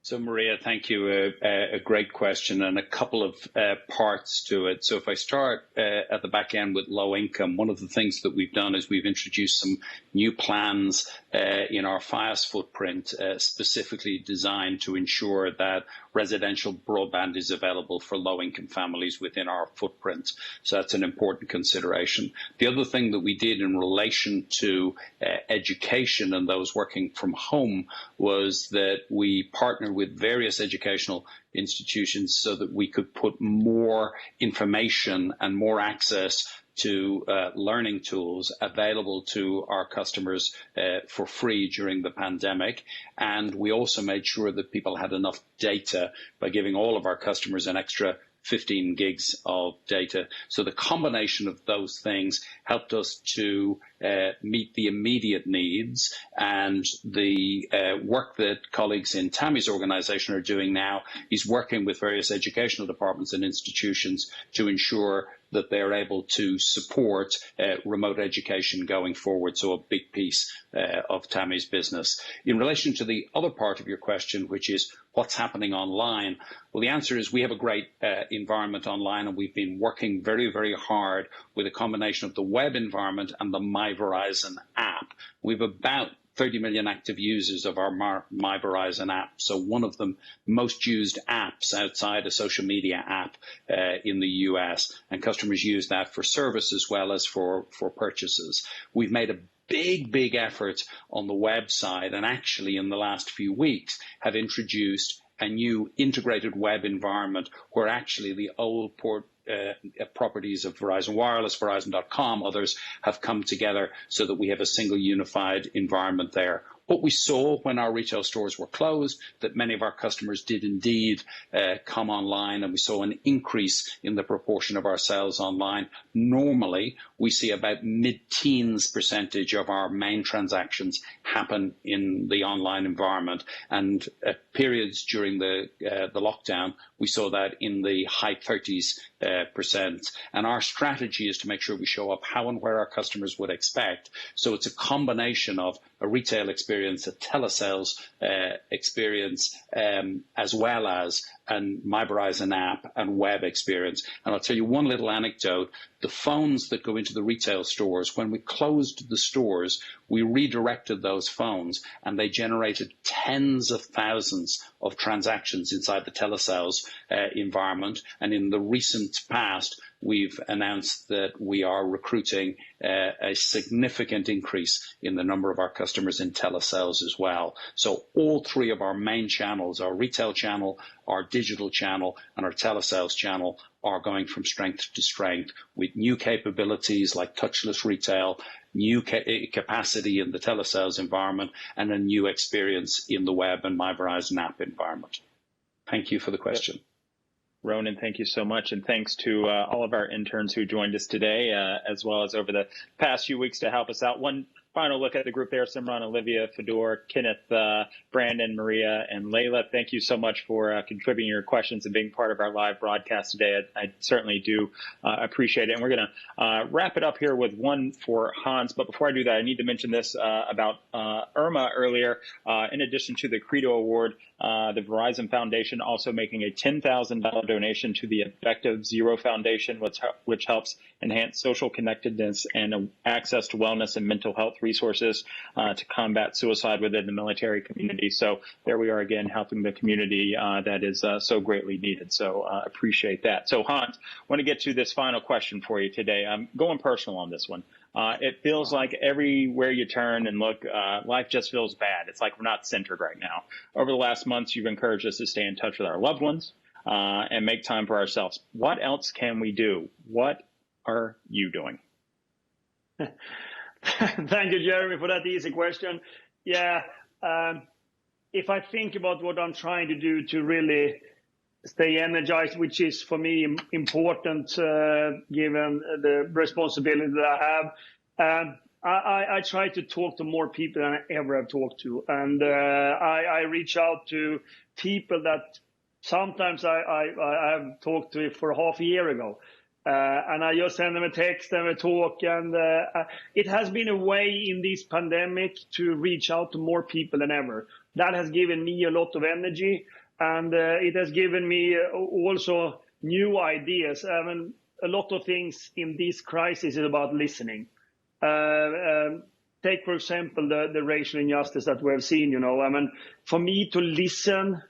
So, Maria, thank you. A great question and a couple of parts to it. So if I start at the back end with low income, one of the things that we've done is we've introduced some new plans in our Fios footprint, specifically designed to ensure that residential broadband is available for low-income families within our footprint. So that's an important consideration. The other thing that we did in relation to education and those working from home was that we partnered with various educational institutions so that we could put more information and more access to learning tools available to our customers for free during the pandemic. And we also made sure that people had enough data by giving all of our customers an extra 15 gigs of data. So the combination of those things helped us to meet the immediate needs, and the work that colleagues in Tammy's organization are doing now is working with various educational departments and institutions to ensure that they're able to support remote education going forward. So a big piece of Tammy's business. In relation to the other part of your question, which is what's happening online, well, the answer is we have a great environment online, and we've been working very, very hard with a combination of the web environment and the My Verizon app. We've about 30 million active users of our My Verizon app. So one of the most used apps outside a social media app in the US, and customers use that for service as well as for purchases. We've made a big effort on the website, and actually in the last few weeks have introduced a new integrated web environment where actually the old properties of Verizon Wireless, Verizon.com, others have come together so that we have a single unified environment there. What we saw when our retail stores were closed, that many of our customers did indeed come online, and we saw an increase in the proportion of our sales online. Normally, we see about mid-teens % of our main transactions happen in the online environment, and periods during the lockdown, we saw that in the high 30s %. And our strategy is to make sure we show up how and where our customers would expect. So it's a combination of a retail experience, a telesales experience, as well as a My Verizon app and web experience. And I'll tell you one little anecdote. The phones that go into the retail stores, when we closed the stores, we redirected those phones, and they generated tens of thousands of transactions inside the telesales environment. And in the recent past, we've announced that we are recruiting a significant increase in the number of our customers in telesales as well. So all three of our main channels, our retail channel, our digital channel, and our telesales channel, are going from strength to strength with new capabilities like touchless retail, new capacity in the telesales environment, and a new experience in the web and My Verizon app environment. Thank you for the question. Ronan, thank you so much. And thanks to all of our interns who joined us today, as well as over the past few weeks to help us out. One final look at the group there: Simran, Olivia, Fedor, Kenneth, Brandon, Maria, and Layla. Thank you so much for contributing your questions and being part of our live broadcast today. I certainly do appreciate it. And we're going to wrap it up here with one for Hans. But before I do that, I need to mention this about Irma earlier. In addition to the Credo Award, the Verizon Foundation also making a $10,000 donation to the Effective Zero Foundation, which helps enhance social connectedness and access to wellness and mental health resources to combat suicide within the military community. So there we are again, helping the community that is so greatly needed. So appreciate that. So Hans, I want to get to this final question for you today. I'm going personal on this one. It feels like everywhere you turn and look, life just feels bad. It's like we're not centered right now. Over the last months, you've encouraged us to stay in touch with our loved ones and make time for ourselves. What else can we do? What are you doing? Thank you, Jeremy, for that easy question. Yeah, if I think about what I'm trying to do to really stay energized, which is for me important given the responsibility that I have, I try to talk to more people than I ever have talked to. And I reach out to people that sometimes I have talked to for half a year ago. And I just send them a text and a talk. And it has been a way in this pandemic to reach out to more people than ever. That has given me a lot of energy. And it has given me also new ideas. I mean, a lot of things in this crisis is about listening. Take, for example, the racial injustice that we have seen. You know, I mean, for me to listen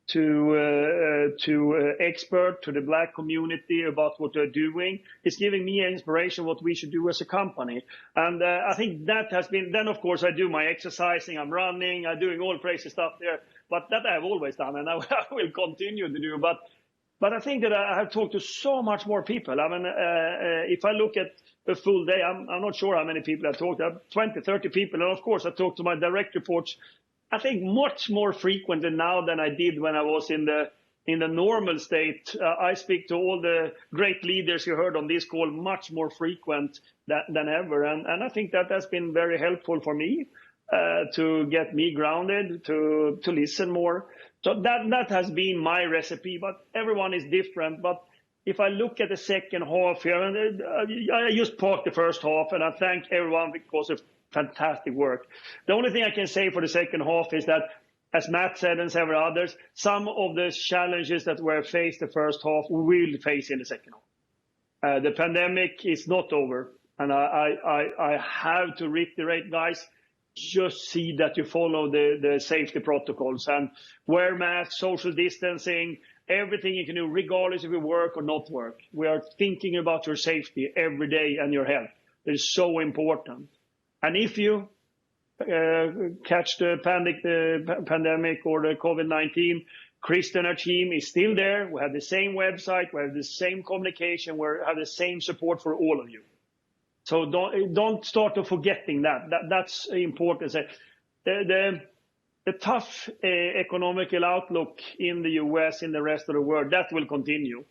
to expert, to the Black community about what they're doing, it's giving me inspiration what we should do as a company. And I think that has been. Then, of course, I do my exercising, I'm running, I'm doing all crazy stuff there. But that I've always done, and I will continue to do. But I think that I have talked to so much more people. I mean, if I look at a full day, I'm not sure how many people I've talked to, 20, 30 people. And of course, I talk to my direct reports, I think much more frequently now than I did when I was in the normal state. I speak to all the great leaders you heard on this call much more frequent than ever. And I think that has been very helpful for me to get me grounded, to listen more. So that has been my recipe, but everyone is different. But if I look at the second half here, and I just parked the first half, and I thank everyone because of fantastic work. The only thing I can say for the second half is that, as Matt said and several others, some of the challenges that were faced the first half we will face in the second half. The pandemic is not over, and I have to reiterate, guys, just see that you follow the safety protocols and wear masks, social distancing, everything you can do, regardless if you work or not work. We are thinking about your safety every day and your health. It is so important. And if you catch the pandemic or the COVID-19, Krista and her team is still there. We have the same website. We have the same communication. We have the same support for all of you. So don't start to forgetting that. That's important. The tough economical outlook in the US, in the rest of the world, that will continue.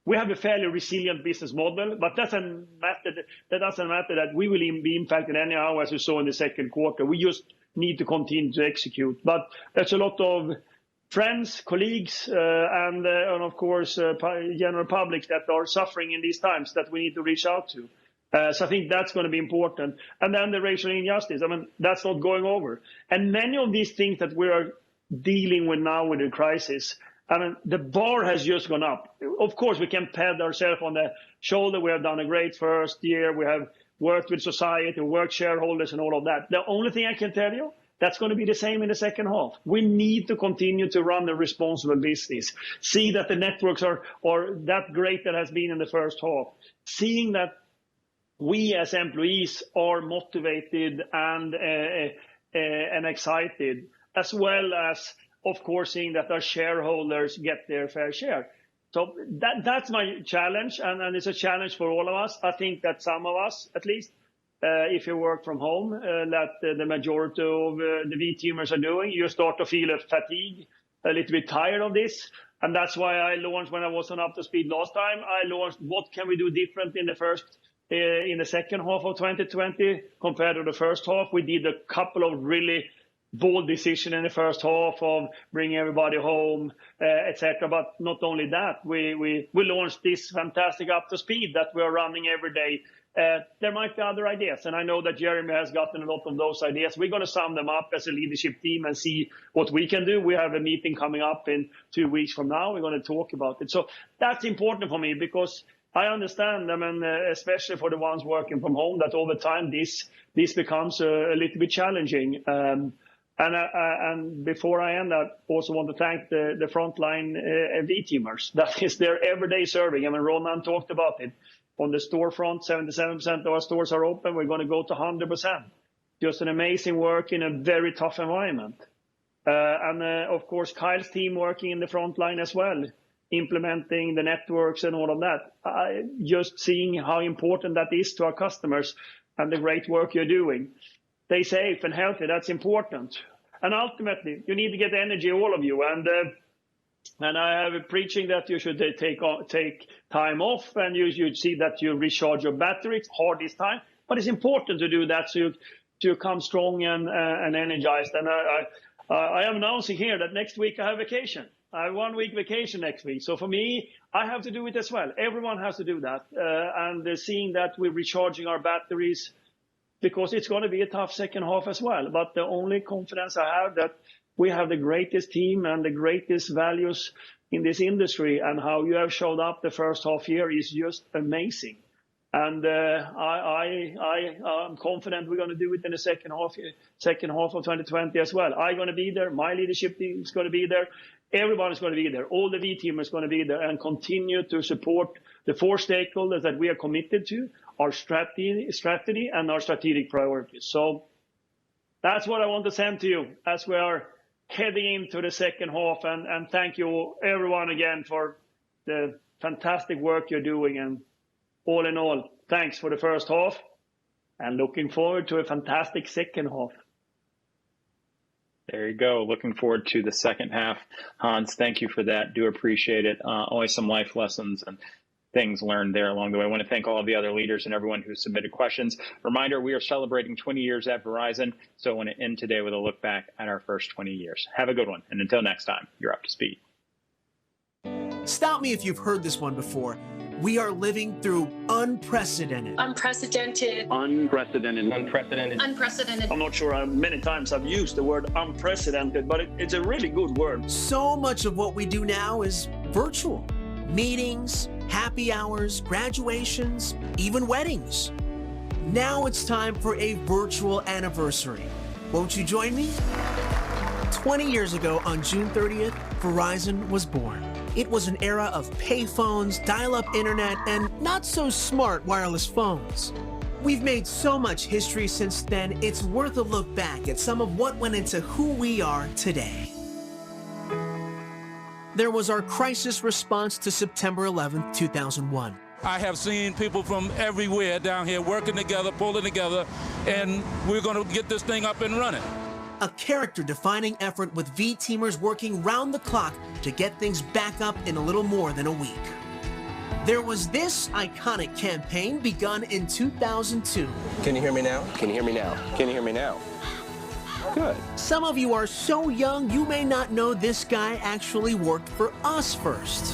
We have a fairly resilient business model, but that doesn't matter that we will be impacted anyhow, as we saw in the second quarter. We just need to continue to execute. But there's a lot of friends, colleagues, and of course, general public that are suffering in these times that we need to reach out to. So I think that's going to be important. And then the racial injustice, I mean, that's not going over. And many of these things that we are dealing with now with the crisis, I mean, the bar has just gone up. Of course, we can pat ourselves on the shoulder. We have done a great first year. We have worked with society, worked shareholders and all of that. The only thing I can tell you, that's going to be the same in the second half. We need to continue to run a responsible business, see that the networks are that great that has been in the first half, seeing that we as employees are motivated and excited, as well as, of course, seeing that our shareholders get their fair share. So that's my challenge, and it's a challenge for all of us. I think that some of us, at least, if you work from home, that the majority of the V-teamers are doing, you start to feel a fatigue, a little bit tired of this. And that's why I launched, when I was on Up to Speed last time, I launched what can we do different in the second half of 2020 compared to the first half. We did a couple of really bold decisions in the first half of bringing everybody home, etc. But not only that, we launched this fantastic Up to Speed that we are running every day. There might be other ideas, and I know that Jeremy has gotten a lot of those ideas. We're going to sum them up as a leadership team and see what we can do. We have a meeting coming up in 2 weeks from now. We're going to talk about it. So that's important for me, because I understand, I mean, especially for the ones working from home, that over time this becomes a little bit challenging. And before I end, I also want to thank the frontline V-teamers. That is their everyday serving. I mean, Ronan talked about it. On the storefront, 77% of our stores are open. We're going to go to 100%. Just an amazing work in a very tough environment. And of course, Kyle's team working in the front line as well, implementing the networks and all of that. Just seeing how important that is to our customers and the great work you're doing. Stay safe and healthy. That's important. And ultimately, you need to get energy, all of you. And I have a preaching that you should take time off, and you should see that you recharge your battery. It's hard this time, but it's important to do that so you come strong and energized. And I am announcing here that next week I have vacation. I have 1 week vacation next week. So for me, I have to do it as well. Everyone has to do that. And seeing that we're recharging our batteries, because it's going to be a tough second half as well. But the only confidence I have that we have the greatest team and the greatest values in this industry, and how you have showed up the first half year is just amazing. And I'm confident we're going to do it in the second half of 2020 as well. I'm going to be there. My leadership team is going to be there. Everyone is going to be there. All the V team is going to be there and continue to support the 4 stakeholders that we are committed to, our strategy and our strategic priorities. So that's what I want to send to you as we are heading into the second half. And thank you everyone again for the fantastic work you're doing. And all in all, thanks for the first half and looking forward to a fantastic second half. There you go. Looking forward to the second half. Hans, thank you for that. Do appreciate it. Always some life lessons and things learned there along the way. I want to thank all of the other leaders and everyone who submitted questions. Reminder, we are celebrating 20 years at Verizon, so I want to end today with a look back at our first 20 years. Have a good one, and until next time, you're up to speed. Stop me if you've heard this one before. We are living through unprecedented. Unprecedented. Unprecedented. Unprecedented. Unprecedented. I'm not sure how many times I've used the word unprecedented, but it's a really good word. So much of what we do now is virtual. Meetings, happy hours, graduations, even weddings. Now it's time for a virtual anniversary. Won't you join me? 20 years ago on June 30th, Verizon was born. It was an era of payphones, dial-up internet, and not so smart wireless phones. We've made so much history since then, it's worth a look back at some of what went into who we are today. There was our crisis response to September 11th, 2001. I have seen people from everywhere down here working together, pulling together, and we're going to get this thing up and running. A character-defining effort with V-teamers working round the clock to get things back up in a little more than a week. There was this iconic campaign begun in 2002. Can you hear me now? Can you hear me now? Can you hear me now? Good. Some of you are so young, you may not know this guy actually worked for us first.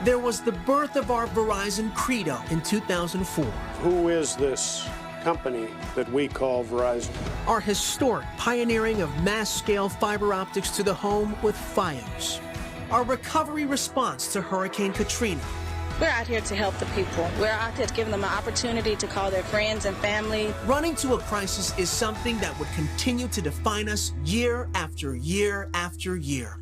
There was the birth of our Verizon Credo in 2004. Who is this company that we call Verizon? Our historic pioneering of mass-scale fiber optics to the home with Fios. Our recovery response to Hurricane Katrina. We're out here to help the people. We're out here to give them an opportunity to call their friends and family. Running to a crisis is something that would continue to define us year after year after year.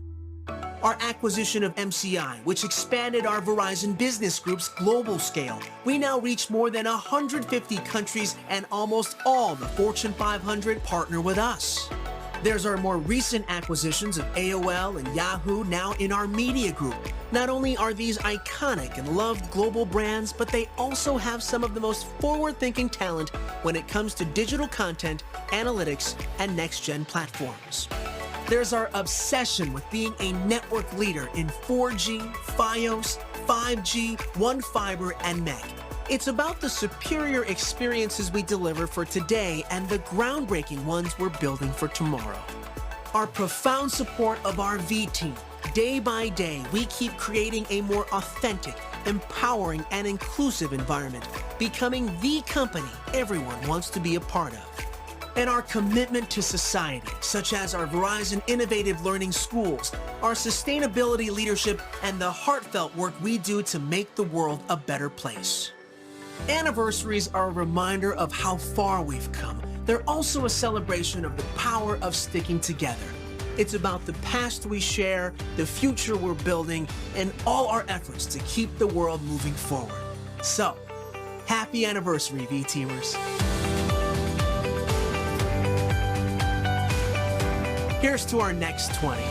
Our acquisition of MCI, which expanded our Verizon Business Group's global scale. We now reach more than 150 countries, and almost all the Fortune 500 partner with us. There's our more recent acquisitions of AOL and Yahoo now in our media group. Not only are these iconic and loved global brands, but they also have some of the most forward-thinking talent when it comes to digital content, analytics, and next-gen platforms. There's our obsession with being a network leader in 4G, Fios, 5G, One Fiber, and MEC. It's about the superior experiences we deliver for today and the groundbreaking ones we're building for tomorrow. Our profound support of our V team. Day by day, we keep creating a more authentic, empowering, and inclusive environment, becoming the company everyone wants to be a part of. And our commitment to society, such as our Verizon Innovative Learning Schools, our sustainability leadership, and the heartfelt work we do to make the world a better place. Anniversaries are a reminder of how far we've come. They're also a celebration of the power of sticking together. It's about the past we share, the future we're building, and all our efforts to keep the world moving forward. So, happy anniversary, V-Teamers. Here's to our next 20.